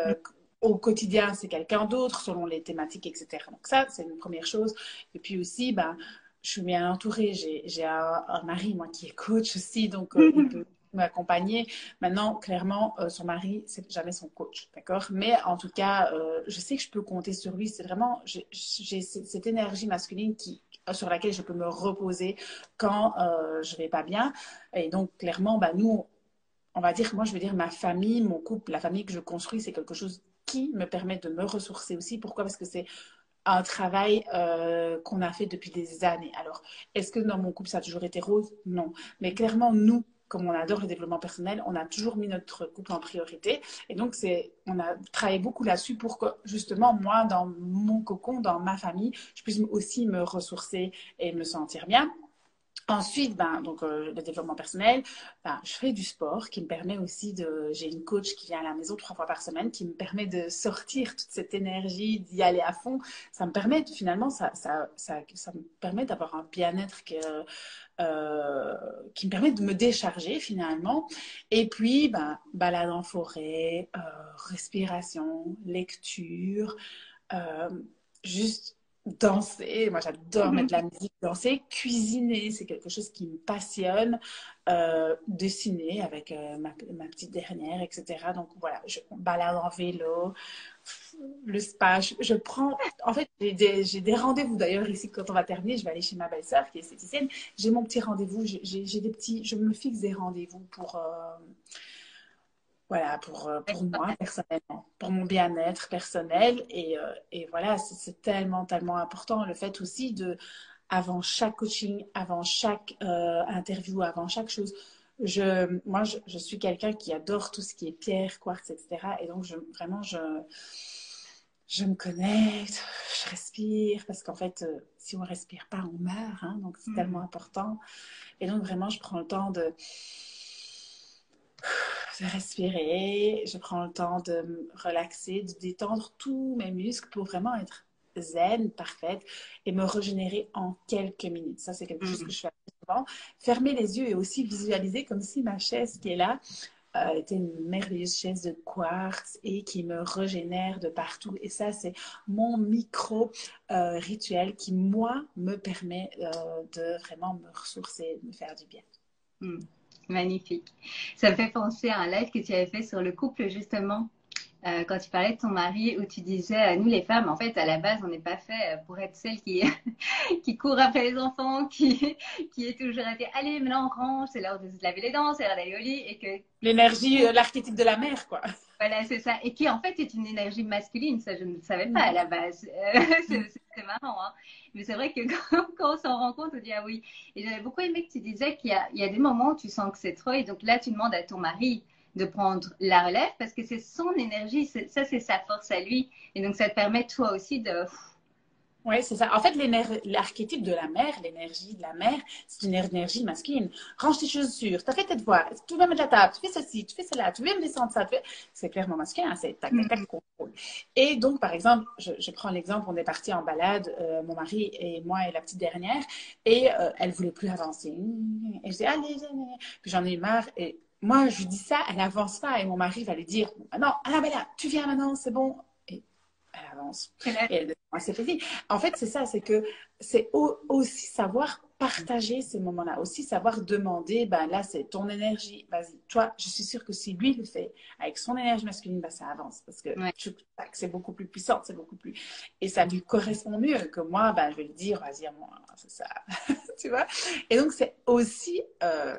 au quotidien, c'est quelqu'un d'autre, selon les thématiques, etc. Donc ça, c'est une première chose. Et puis aussi, bah, je suis bien entourée. J'ai un mari, moi, qui est coach aussi, donc il peut m'accompagner. Maintenant, clairement, son mari, c'est jamais son coach, d'accord? Mais en tout cas, je sais que je peux compter sur lui. C'est vraiment, j'ai cette énergie masculine sur laquelle je peux me reposer quand je vais pas bien. Et donc, clairement, bah, nous, on va dire, moi, je veux dire, ma famille, mon couple, la famille que je construis, c'est quelque chose qui me permet de me ressourcer aussi. Pourquoi? Parce que c'est un travail qu'on a fait depuis des années. Alors, est-ce que dans mon couple, ça a toujours été rose? Non. Mais clairement, nous, comme on adore le développement personnel, on a toujours mis notre couple en priorité. Et donc, on a travaillé beaucoup là-dessus pour que, justement, moi, dans mon cocon, dans ma famille, je puisse aussi me ressourcer et me sentir bien. Ensuite, ben, donc, le développement personnel, ben, je fais du sport qui me permet aussi j'ai une coach qui vient à la maison 3 fois par semaine qui me permet de sortir toute cette énergie, d'y aller à fond. Ça me permet, finalement, ça me permet d'avoir un bien-être qui me permet de me décharger finalement. Et puis, ben, balade en forêt, respiration, lecture, euh, juste danser. Moi, j'adore mettre de la musique, danser, cuisiner. C'est quelque chose qui me passionne. Dessiner avec ma petite dernière, etc. Donc voilà, je balade en vélo, le spa. Je prends. En fait, j'ai des rendez-vous d'ailleurs ici. Quand on va terminer, je vais aller chez ma belle-sœur qui est esthéticienne. J'ai mon petit rendez-vous. J'ai des petits. Je me fixe des rendez-vous pour. Voilà, pour moi personnellement, pour mon bien-être personnel. Et voilà, c'est tellement, tellement important. Le fait aussi de, avant chaque coaching, avant chaque interview, avant chaque chose, je suis quelqu'un qui adore tout ce qui est pierre, quartz, etc. Et donc, vraiment, je me connecte, je respire, parce qu'en fait, si on ne respire pas, on meurt. Hein, donc, c'est tellement important. Et donc, vraiment, je prends le temps de respirer, je prends le temps de me relaxer, de détendre tous mes muscles pour vraiment être zen, parfaite et me régénérer en quelques minutes. Ça, c'est quelque chose que je fais souvent. Fermer les yeux et aussi visualiser comme si ma chaise qui est là était une merveilleuse chaise de quartz et qui me régénère de partout. Et ça, c'est mon micro rituel qui, moi, me permet de vraiment me ressourcer, de me faire du bien. Magnifique. Ça me fait penser à un live que tu avais fait sur le couple, justement, quand tu parlais de ton mari, où tu disais, nous les femmes, en fait, à la base, on n'est pas fait pour être celles qui, qui courent après les enfants, qui est toujours à dire, allez, maintenant on range, c'est l'heure de se laver les dents, c'est l'heure d'aller au lit, et que... L'énergie, l'archétype de la mère, quoi. Voilà, c'est ça. Et qui, en fait, est une énergie masculine. Ça, je ne savais pas à la base. C'est marrant, hein. Mais c'est vrai que quand on s'en rend compte, on dit, ah oui. Et j'avais beaucoup aimé que tu disais il y a des moments où tu sens que c'est trop. Et donc là, tu demandes à ton mari de prendre la relève parce que c'est son énergie. Ça, c'est sa force à lui. Et donc, ça te permet, toi aussi, de... Oui, c'est ça. En fait, l'archétype de la mère, l'énergie de la mère, c'est une énergie masculine. Range tes chaussures, t'as fait tes devoirs, tu veux mettre la table, tu fais ceci, tu fais cela, tu veux me descendre ça. C'est clairement masculin, c'est tac, tac, tac, contrôle. Et donc, par exemple, je prends l'exemple, on est parti en balade, mon mari et moi et la petite dernière, et elle voulait plus avancer. Et je dis, allez, puis j'en ai eu marre. Et moi, je lui dis ça, elle avance pas. Et mon mari va lui dire, non, Annabella, tu viens maintenant, c'est bon. Elle avance. Et elle c'est facile. En fait, c'est ça, c'est que c'est aussi savoir partager ces moments-là, aussi savoir demander, ben là, c'est ton énergie, vas-y. Toi, je suis sûre que si lui le fait avec son énergie masculine, ben ça avance parce que c'est beaucoup plus puissant, c'est beaucoup plus. Et ça lui correspond mieux que moi, ben je vais lui dire, vas-y, moi, c'est ça. Tu vois? Et donc, c'est aussi,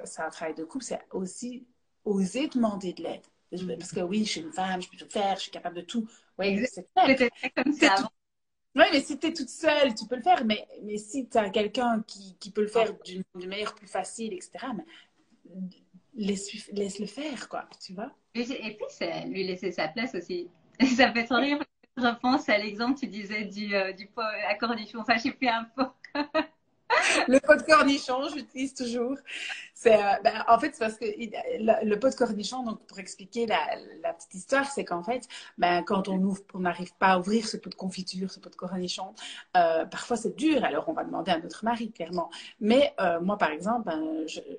c'est un travail de couple, c'est aussi oser demander de l'aide. Parce que oui, je suis une femme, je peux tout faire, je suis capable de tout. Oui, c'est clair. C'était comme ça avant. Oui, mais si tu es toute seule, tu peux le faire. Mais si tu as quelqu'un qui peut le faire d'une manière plus facile, etc., laisse le faire, quoi. Tu vois? Et puis, c'est lui laisser sa place aussi. Ça fait trop rire. Je repense à l'exemple, tu disais du pot à cornichon. Enfin, je sais plus, un pot. Le pot de cornichon, j'utilise toujours. En fait, c'est parce que le pot de cornichon, donc pour expliquer la petite histoire, c'est qu'en fait, quand on n'arrive pas à ouvrir ce pot de confiture, ce pot de cornichon, parfois c'est dur. Alors on va demander à notre mari, clairement. Mais moi, par exemple,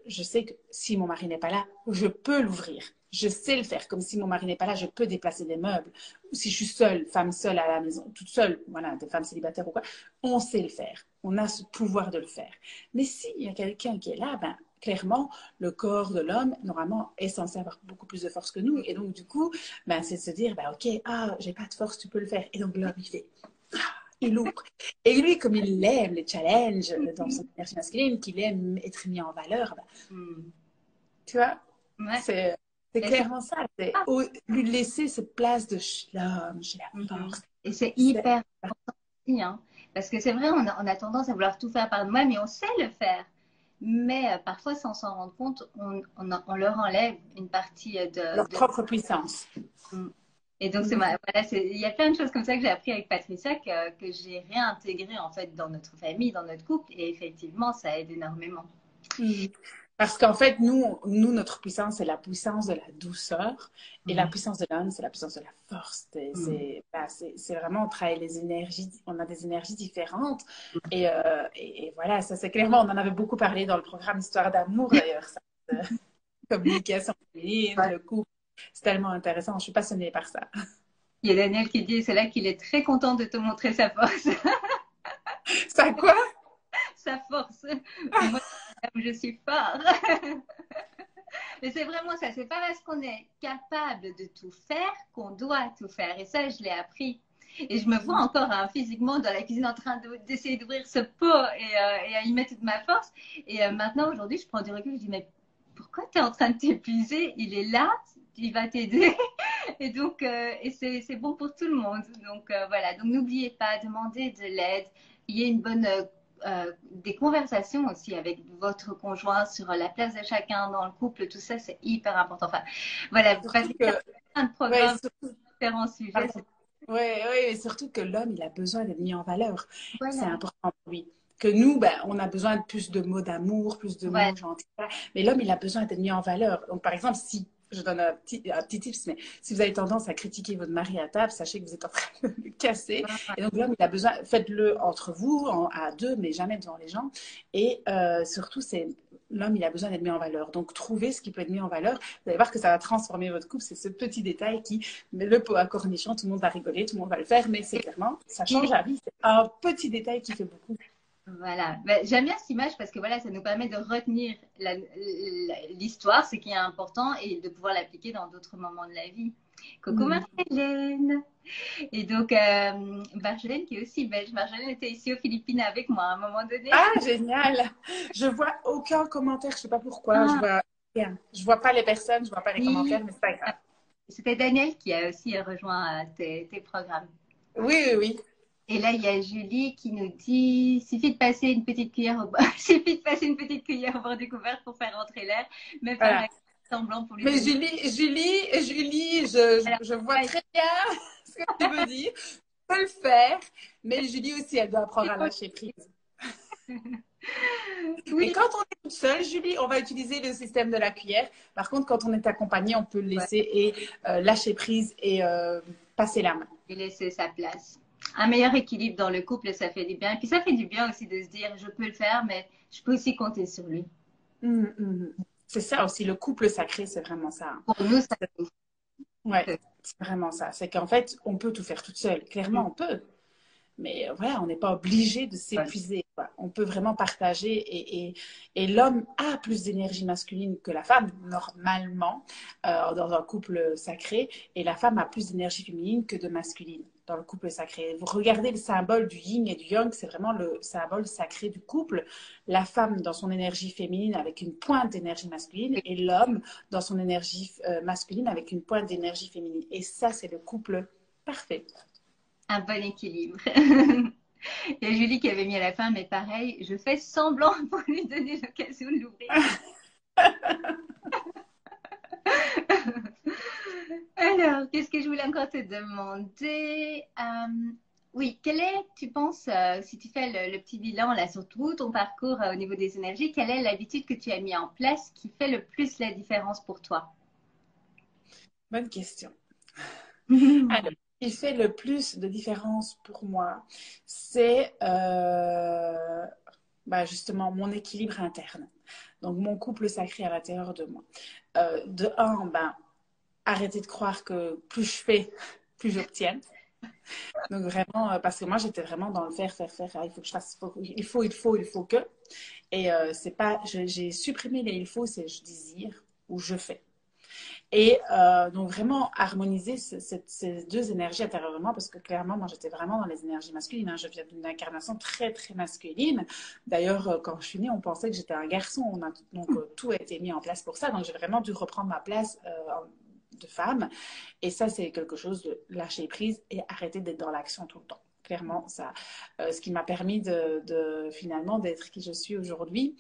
je sais que si mon mari n'est pas là, je peux l'ouvrir. Je sais le faire. Comme si mon mari n'est pas là, je peux déplacer des meubles. Ou si je suis seule, femme seule à la maison, toute seule, voilà, des femmes célibataires ou quoi, on sait le faire. On a ce pouvoir de le faire. Mais s'il y a quelqu'un qui est là, clairement, le corps de l'homme, normalement, est censé avoir beaucoup plus de force que nous. Et donc, du coup, c'est de se dire, ok, j'ai pas de force, tu peux le faire. Et donc, l'homme, il fait, il ouvre. Et lui, comme il aime les challenges dans son énergie masculine, qu'il aime être mis en valeur, tu vois, c'est clairement ça. C'est lui laisser cette place de l'homme, j'ai la force. Et c'est hyper important aussi, hein. Parce que c'est vrai, on a tendance à vouloir tout faire par nous-mêmes et on sait le faire. Mais parfois, sans s'en rendre compte, on leur enlève une partie de leur propre puissance. Et donc, voilà, il y a plein de choses comme ça que j'ai appris avec Patricia que j'ai réintégré en fait dans notre famille, dans notre couple. Et effectivement, ça aide énormément. Parce qu'en fait, nous, notre puissance, c'est la puissance de la douceur. Et la puissance de l'homme, c'est la puissance de la force. C'est vraiment, on travaille les énergies, on a des énergies différentes. Et voilà, ça c'est clairement, on en avait beaucoup parlé dans le programme Histoire d'amour d'ailleurs. Communication féminine, le couple. C'est tellement intéressant. Je suis passionnée par ça. Il y a Daniel qui dit, c'est là qu'il est très content de te montrer sa force. Ça quoi? Sa force. Moi, je suis fort. Mais c'est vraiment ça. C'est pas parce qu'on est capable de tout faire qu'on doit tout faire. Et ça, je l'ai appris. Et je me vois encore physiquement dans la cuisine en train d'essayer d'ouvrir ce pot et à y mettre toute ma force. Et maintenant, aujourd'hui, je prends du recul. Je dis, mais pourquoi tu es en train de t'épuiser? Il est là, il va t'aider. Et donc, et c'est bon pour tout le monde. Donc, voilà. Donc, n'oubliez pas, demandez de l'aide. Il y a une bonne des conversations aussi avec votre conjoint sur la place de chacun dans le couple, tout ça, c'est hyper important. Enfin, voilà, vous Surtout passez que, plein de ouais, programmes sur surtout, différents sujets. pardon. Ouais, ouais, et surtout que l'homme, il a besoin d'être mis en valeur. C'est Voilà, important pour lui. Que nous, ben, on a besoin de plus de mots d'amour, plus de voilà. mots gentils. Mais l'homme, il a besoin d'être mis en valeur. Donc, par exemple, si, je donne un petit tips, mais si vous avez tendance à critiquer votre mari à table, sachez que vous êtes en train de le casser. Et donc, l'homme, il a besoin, faites-le entre vous, à deux, mais jamais devant les gens. Et surtout, l'homme, il a besoin d'être mis en valeur. Donc, trouvez ce qui peut être mis en valeur. Vous allez voir que ça va transformer votre couple. C'est ce petit détail qui, mais le pot à cornichon, tout le monde va rigoler, tout le monde va le faire, mais c'est clairement, ça change la vie. C'est un petit détail qui fait beaucoup. Voilà. Ben, j'aime bien cette image parce que voilà, ça nous permet de retenir l'histoire, ce qui est important, et de pouvoir l'appliquer dans d'autres moments de la vie. Coucou Marjolaine. Et donc, Marjolaine qui est aussi belge. Marjolaine était ici aux Philippines avec moi à un moment donné. Ah, génial! Je vois aucun commentaire, je sais pas pourquoi. Je Ah, vois rien. Je vois pas les personnes, je vois pas les commentaires, oui. mais c'est pas grave. C'était Daniel qui a aussi rejoint tes programmes. Oui, oui, oui. Et là, il y a Julie qui nous dit, suffit de passer une petite cuillère au bord, suffit de passer une petite cuillère au bord du couvercle pour faire rentrer l'air, mais Voilà. pareil, semblant pour lui Mais donner. Julie, Alors, je vois ouais, très bien ce que tu veux dire. Je peux le faire, mais Julie aussi, elle doit apprendre à lâcher prise. Et oui, quand on est toute seule, Julie, on va utiliser le système de la cuillère. Par contre, quand on est accompagné, on peut le ouais, laisser et lâcher prise et passer la main. et laisser sa place. Un meilleur équilibre dans le couple, ça fait du bien. Et puis ça fait du bien aussi de se dire, je peux le faire, mais je peux aussi compter sur lui. C'est ça aussi, le couple sacré, c'est vraiment ça. Pour nous, ça Ouais, fait. c'est vraiment ça. C'est qu'en fait, on peut tout faire toute seule. Clairement, on peut. Mais voilà, on n'est pas obligé de Ouais. s'épuiser, quoi. On peut vraiment partager et l'homme a plus d'énergie masculine que la femme, normalement, dans un couple sacré, et la femme a plus d'énergie féminine que de masculine dans le couple sacré. Vous regardez le symbole du yin et du yang, c'est vraiment le symbole sacré du couple. La femme dans son énergie féminine avec une pointe d'énergie masculine et l'homme dans son énergie masculine avec une pointe d'énergie féminine. Et ça, c'est le couple parfait. Un bon équilibre. Il y a Julie qui avait mis à la fin, mais pareil, je fais semblant pour lui donner l'occasion de l'ouvrir. Alors, qu'est-ce que je voulais encore te demander? Oui, quel est, tu penses, si tu fais le petit bilan là sur tout ton parcours au niveau des énergies, quelle est l'habitude que tu as mis en place qui fait le plus la différence pour toi? Bonne question. Alors, ce qui fait le plus de différence pour moi, c'est bah, justement mon équilibre interne. Donc, mon couple sacré à l'intérieur de moi. De un, ben, arrêter de croire que plus je fais, plus j'obtiens. Donc, vraiment, parce que moi, j'étais vraiment dans le faire, faire, faire. Ah, il faut que je fasse, il faut que. Et c'est pas, j'ai supprimé les il faut, c'est je désire ou je fais. Et donc vraiment harmoniser ces deux énergies intérieurement parce que clairement, moi j'étais vraiment dans les énergies masculines. Hein. Je viens d'une incarnation très très masculine. D'ailleurs, quand je suis née, on pensait que j'étais un garçon. Donc tout a été mis en place pour ça. Donc j'ai vraiment dû reprendre ma place de femme. Et ça, c'est quelque chose de lâcher prise et arrêter d'être dans l'action tout le temps. Clairement, ça, ce qui m'a permis finalement d'être qui je suis aujourd'hui.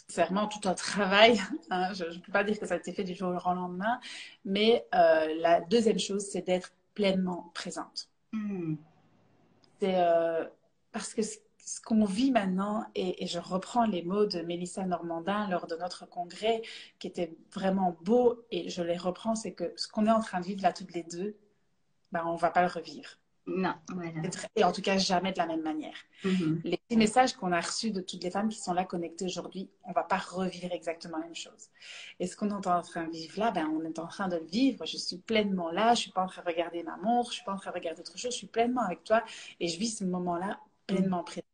C'est vraiment tout un travail. Hein. Je ne peux pas dire que ça a été fait du jour au lendemain. Mais la deuxième chose, c'est d'être pleinement présente. Mm. C'est parce que ce qu'on vit maintenant, et je reprends les mots de Mélissa Normandin lors de notre congrès, qui était vraiment beau, et je les reprends, c'est que ce qu'on est en train de vivre là toutes les deux, ben, on ne va pas le revivre. Non, voilà. Et en tout cas, jamais de la même manière. Les petits messages qu'on a reçus de toutes les femmes qui sont là connectées aujourd'hui, on ne va pas revivre exactement la même chose. Et ce qu'on est en train de vivre là, ben, on est en train de le vivre. Je suis pleinement là, je ne suis pas en train de regarder ma montre, je ne suis pas en train de regarder autre chose, je suis pleinement avec toi et je vis ce moment-là pleinement présent.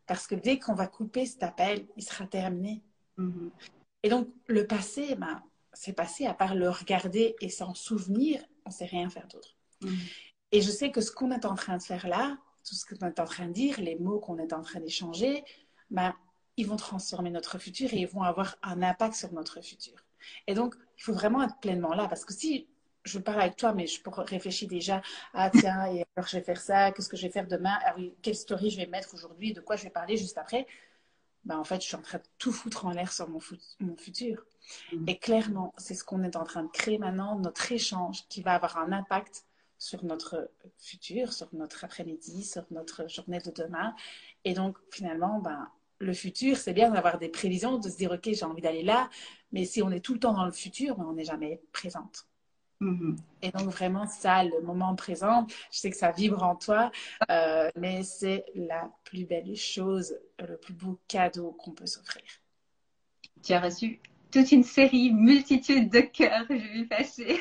Parce que dès qu'on va couper cet appel, il sera terminé. Mhm. Et donc, le passé, ben, c'est passé, à part le regarder et s'en souvenir, on ne sait rien faire d'autre. Mhm. Et je sais que ce qu'on est en train de faire là, tout ce qu'on est en train de dire, les mots qu'on est en train d'échanger, ben, ils vont transformer notre futur et ils vont avoir un impact sur notre futur. Et donc, il faut vraiment être pleinement là. Parce que si je parle avec toi, mais je réfléchis déjà, ah tiens, et alors je vais faire ça, qu'est-ce que je vais faire demain, ah oui, quelle story je vais mettre aujourd'hui, de quoi je vais parler juste après, ben, en fait, je suis en train de tout foutre en l'air sur mon futur. Et clairement, c'est ce qu'on est en train de créer maintenant, notre échange qui va avoir un impact sur notre futur, sur notre après-midi, sur notre journée de demain. Et donc, finalement, ben, le futur, c'est bien d'avoir des prévisions, de se dire, OK, j'ai envie d'aller là, mais si on est tout le temps dans le futur, ben, on n'est jamais présente. Mhm. Et donc, vraiment, ça, le moment présent, je sais que ça vibre en toi, mais c'est la plus belle chose, le plus beau cadeau qu'on peut s'offrir. Tu as reçu toute une série, multitude de cœurs, je vais passer.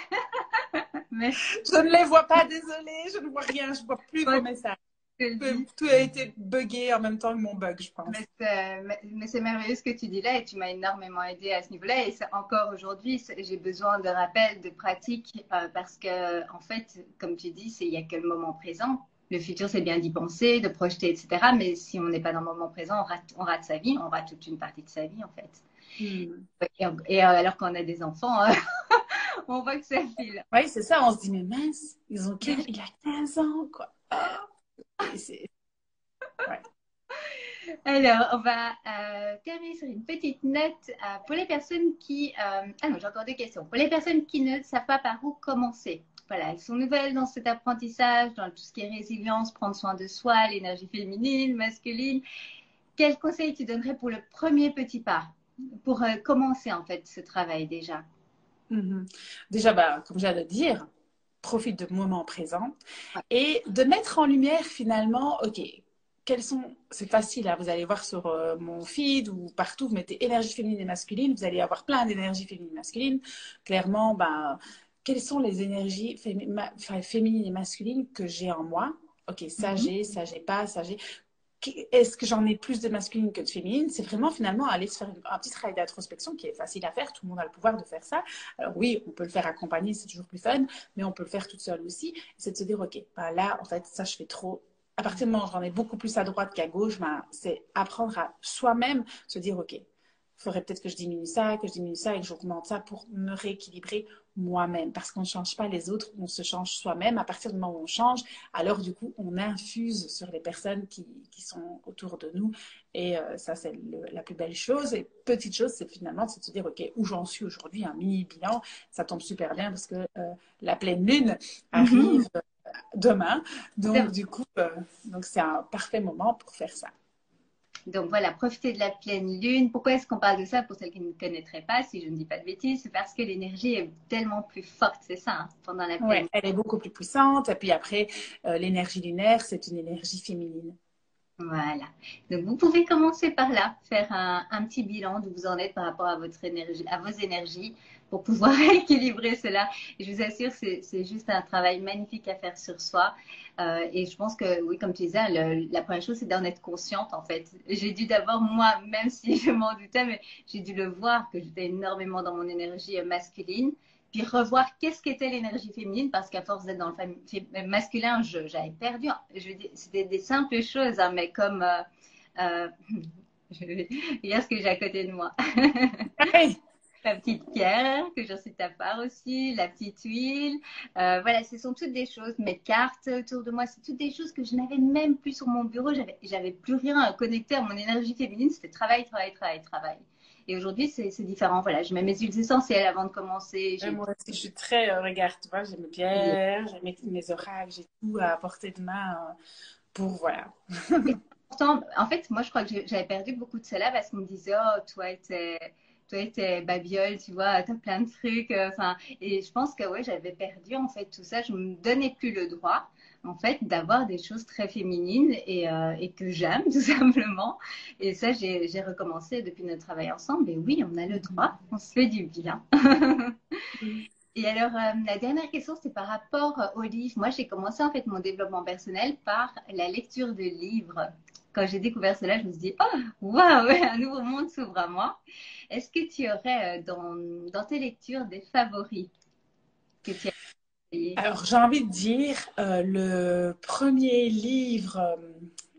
Merci. Je ne les vois pas, désolée, je ne vois rien, je ne vois plus Moi, vos messages. je te le dis. Tout a été buggé en même temps que mon bug, je pense. Mais c'est merveilleux ce que tu dis là et tu m'as énormément aidé à ce niveau-là. Et encore aujourd'hui, j'ai besoin de rappels, de pratiques parce que, en fait, comme tu dis, il n'y a que le moment présent. Le futur, c'est bien d'y penser, de projeter, etc. Mais si on n'est pas dans le moment présent, on rate sa vie, on rate toute une partie de sa vie, en fait. Hmm. Et alors qu'on a des enfants, on voit que ça file. Oui, c'est ça, on se dit, mais mince, il a 15 ans, quoi. Ah. Ouais. Alors, on va terminer sur une petite note pour les personnes qui... Ah non, j'ai encore deux questions. Pour les personnes qui ne savent pas par où commencer. Voilà, elles sont nouvelles dans cet apprentissage, dans tout ce qui est résilience, prendre soin de soi, l'énergie féminine, masculine. Quel conseil tu donnerais pour le premier petit pas, pour commencer en fait ce travail déjà? Mhm. Déjà, bah, comme j'allais dire, profite du moment présent Ouais. et de mettre en lumière finalement, ok, c'est facile, hein, vous allez voir sur mon feed ou partout, vous mettez énergie féminine et masculine, vous allez avoir plein d'énergie féminine et masculine. Clairement, bah, quelles sont les énergies féminines et masculines que j'ai en moi? Ok, Mhm. ça j'ai pas, ça j'ai. Est-ce que j'en ai plus de masculine que de féminine? C'est vraiment finalement aller se faire un petit travail d'introspection qui est facile à faire. Tout le monde a le pouvoir de faire ça. Alors oui, on peut le faire accompagné, c'est toujours plus fun, mais on peut le faire toute seule aussi. C'est de se dire, ok, ben là, en fait, ça, je fais trop. À partir du moment où j'en ai beaucoup plus à droite qu'à gauche, ben, c'est apprendre à soi-même se dire, ok, il faudrait peut-être que je diminue ça, et que j'augmente ça pour me rééquilibrer moi-même. Parce qu'on ne change pas les autres, on se change soi-même. À partir du moment où on change, alors du coup, on infuse sur les personnes qui sont autour de nous. Et ça, c'est la plus belle chose. Et petite chose, c'est finalement c'est de se dire, OK, où j'en suis aujourd'hui, un mini bilan. Ça tombe super bien parce que la pleine lune Mhm. arrive demain. Donc, du coup, donc c'est un parfait moment pour faire ça. Donc voilà, profiter de la pleine lune. Pourquoi est-ce qu'on parle de ça pour celles qui ne connaîtraient pas, si je ne dis pas de bêtises? C'est parce que l'énergie est tellement plus forte, c'est ça, hein, pendant la pleine Ouais, lune. elle est beaucoup plus puissante. Et puis après, l'énergie lunaire, c'est une énergie féminine. Voilà. Donc vous pouvez commencer par là, faire un petit bilan d'où vous en êtes par rapport à votre énergie, à vos énergies, pour pouvoir équilibrer cela. Et je vous assure, c'est juste un travail magnifique à faire sur soi. Et je pense que, oui, comme tu disais, la première chose, c'est d'en être consciente, en fait. J'ai dû d'abord, moi, même si je m'en doutais, mais j'ai dû le voir que j'étais énormément dans mon énergie masculine. Puis revoir qu'est-ce qu'était l'énergie féminine, parce qu'à force d'être dans le masculin, j'avais perdu. Je veux dire, c'était des simples choses, hein, mais comme euh, hier, ce que j'ai à côté de moi. Hey. La petite pierre que j'ai reçue de ta part aussi, la petite huile. Voilà, ce sont toutes des choses. Mes cartes autour de moi, c'est toutes des choses que je n'avais même plus sur mon bureau. J'avais plus rien à connecter à mon énergie féminine. C'était travail, travail, travail, travail. Et aujourd'hui, c'est différent. Voilà, je mets mes huiles essentielles avant de commencer. J'ai Moi aussi, je suis très, regarde, tu vois, j'ai mes pierres, j'ai mes oracles, j'ai tout à portée de main pour, voilà. Et pourtant, en fait, moi, je crois que j'avais perdu beaucoup de cela parce qu'on me disait, oh, toi, t'es babiole, tu vois, t'as plein de trucs. Enfin, et je pense que, ouais, j'avais perdu, en fait, tout ça. Je me donnais plus le droit, en fait, d'avoir des choses très féminines et que j'aime, tout simplement. Et ça, j'ai recommencé depuis notre travail ensemble. Et oui, on a le droit, on se fait du bien. Et alors, la dernière question, c'est par rapport aux livres. Moi, j'ai commencé en fait mon développement personnel par la lecture de livres. quand j'ai découvert cela, je me suis dit, oh, waouh, un nouveau monde s'ouvre à moi. Est-ce que tu aurais dans tes lectures des favoris que tu as essayé? Alors, j'ai envie de dire, le premier livre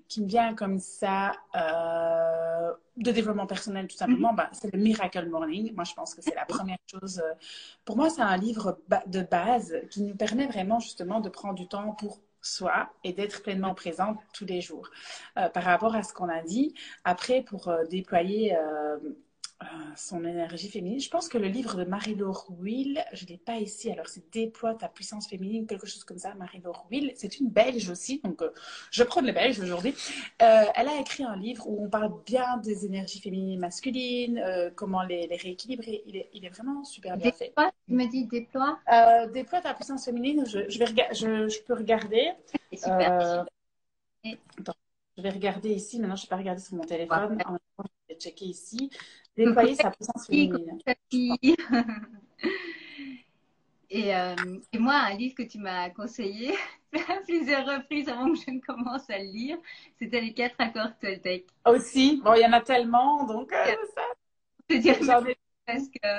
qui me vient comme ça, de développement personnel tout Mhm. simplement, bah, c'est le Miracle Morning. Moi, je pense que c'est la première chose. Pour moi, c'est un livre de base qui nous permet vraiment justement de prendre du temps pour soi et d'être pleinement présente tous les jours. Par rapport à ce qu'on a dit, après, pour déployer son énergie féminine. Je pense que le livre de Marie-Laure Will, je ne l'ai pas ici, alors c'est Déploie ta puissance féminine, quelque chose comme ça, Marie-Laure Will. C'est une Belge aussi, donc je prends les Belges aujourd'hui. Elle a écrit un livre où on parle bien des énergies féminines et masculines, comment les rééquilibrer. Il est vraiment super bien fait. Déploie, tu me dis déploie? Déploie ta puissance féminine, je peux regarder. C'est super. Euh, Et, attends, je vais regarder ici, maintenant je ne vais pas regarder sur mon téléphone. En même temps, je vais checker ici. coucou Déployer sa puissance coucou féminine. Sophie. Et moi, un livre que tu m'as conseillé à plusieurs reprises avant que je ne commence à le lire, c'était Les 4 accords Toltec. Aussi, bon, il y en a tellement, donc ça, Je te dirais même j'en ai. parce que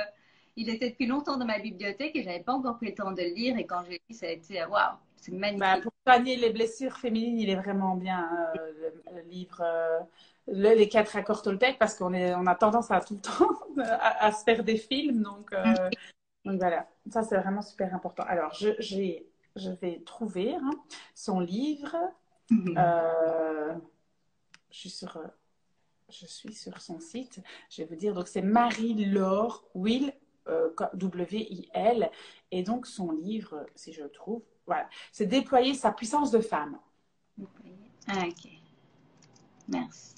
il était depuis longtemps dans ma bibliothèque et j'avais pas encore pris le temps de le lire. Et quand j'ai lu, ça a été waouh, c'est Bah, magnifique. pour soigner les blessures féminines, il est vraiment bien, le livre, les 4 accords Toltec, parce on a tendance à tout le temps à se faire des films, donc voilà, ça c'est vraiment super important. Alors, je vais trouver hein, son livre. Mhm. Euh, je suis sur, je suis sur son site. Je vais vous dire, donc c'est Marie-Laure Will, W-I-L, et donc son livre, si je le trouve, voilà, c'est Déployer sa puissance de femme. Ah, ok, merci.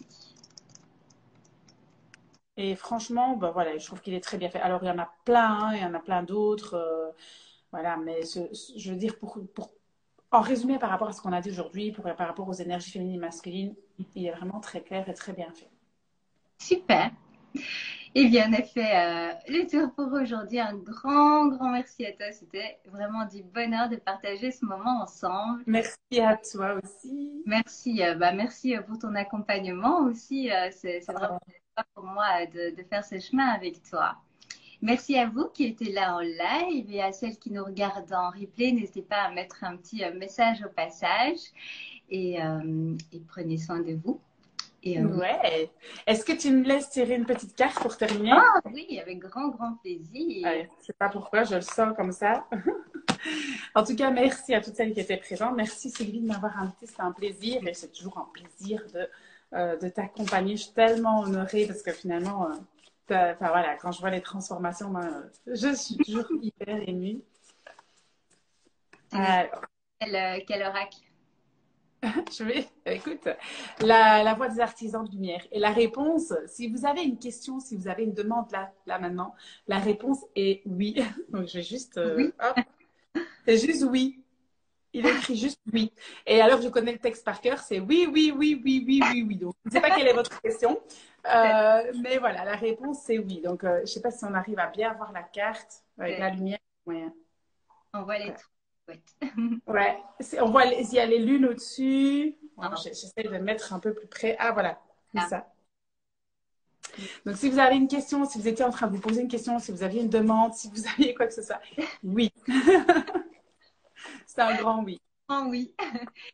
Et franchement, bah voilà, je trouve qu'il est très bien fait. Alors il y en a plein, hein, il y en a plein d'autres, voilà, mais je veux dire, en résumé par rapport à ce qu'on a dit aujourd'hui, par rapport aux énergies féminines et masculines, il est vraiment très clair et très bien fait. Super. Eh bien, on a fait le tour pour aujourd'hui. Un grand, grand merci à toi. C'était vraiment du bonheur de partager ce moment ensemble. Merci à toi aussi. Merci, merci pour ton accompagnement aussi. C'est vraiment sympa pour moi de faire ce chemin avec toi. Merci à vous qui étiez là en live et à celles qui nous regardent en replay. N'hésitez pas à mettre un petit message au passage et prenez soin de vous. Et oui. Ouais. Est-ce que tu me laisses tirer une petite carte pour terminer? Ah oui, avec grand, grand plaisir. Ouais, je sais pas pourquoi, je le sens comme ça. En tout cas, merci à toutes celles qui étaient présentes. Merci Sylvie de m'avoir invitée, c'était un plaisir et c'est toujours un plaisir de t'accompagner. Je suis tellement honorée parce que finalement, enfin, voilà, quand je vois les transformations, moi, je suis toujours hyper émue. Alors, Quel oracle? écoute, la voix des artisans de lumière. Et la réponse, si vous avez une question, si vous avez une demande là maintenant, la réponse est oui. Donc je vais juste, Oui. hop, c'est juste oui. Il écrit juste oui. Et alors, je connais le texte par cœur, c'est oui, oui, oui, oui, oui, oui, oui. Donc, je ne sais pas quelle est votre question, mais voilà, la réponse, c'est oui. Donc, je ne sais pas si on arrive à bien voir la carte avec la lumière. Ouais. On voit les Ouais. trous. Ouais. On voit il y a les lunes au-dessus. Bon, Ah, j'essaie de mettre un peu plus près. Ah, voilà, comme là. ça. Donc, si vous avez une question, si vous étiez en train de vous poser une question, si vous aviez une demande, si vous aviez quoi que ce soit, oui. C'est un grand oui. Oh oui.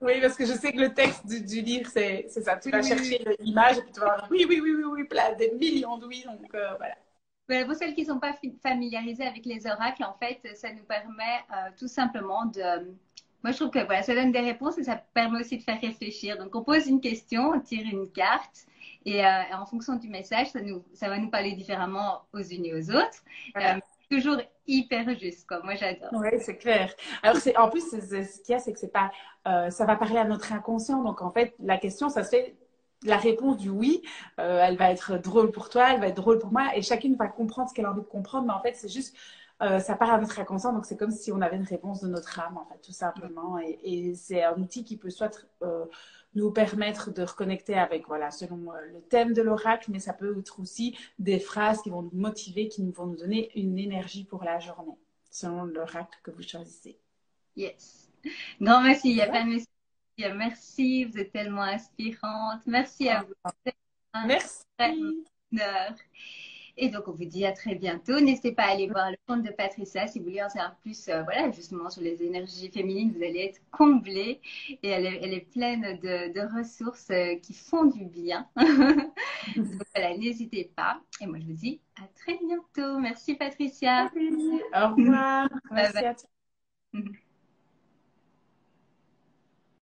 Oui, parce que je sais que le texte du livre, c'est ça. Tu Oui, vas oui, oui. chercher l'image et puis tu vas avoir oui, oui, oui, oui, oui, plein, des millions de oui. Donc, voilà. Pour celles qui ne sont pas familiarisées avec les oracles, en fait, ça nous permet tout simplement de. Moi, je trouve que voilà, ça donne des réponses et ça permet aussi de faire réfléchir. Donc, on pose une question, on tire une carte et en fonction du message, ça va nous parler différemment aux unes et aux autres. Voilà. Toujours hyper juste, quoi. Moi, j'adore. Oui, c'est clair. Alors, en plus, ce qu'il y a, c'est que c'est pas, ça va parler à notre inconscient. Donc, en fait, la question, ça se fait, la réponse du oui, elle va être drôle pour toi, elle va être drôle pour moi, et chacune va comprendre ce qu'elle a envie de comprendre. Mais en fait, c'est juste, ça part à notre inconscient. Donc, c'est comme si on avait une réponse de notre âme, en fait, tout simplement. Et c'est un outil qui peut soit nous permettre de reconnecter avec, voilà, selon le thème de l'oracle, mais ça peut être aussi des phrases qui vont nous motiver, qui vont nous donner une énergie pour la journée selon l'oracle que vous choisissez. Yes. Grand merci. Il y a Ouais. plein de messages Merci, vous êtes tellement inspirante. Merci à vous. C'est un vrai Merci. honneur. Et donc, on vous dit à très bientôt. N'hésitez pas à aller voir le compte de Patricia si vous voulez en savoir plus, voilà, justement sur les énergies féminines. Vous allez être comblés et elle est pleine de ressources qui font du bien. Donc, voilà, n'hésitez pas. Et moi, je vous dis à très bientôt. Merci, Patricia. Salut. Au revoir. Bye Merci à toi. bye.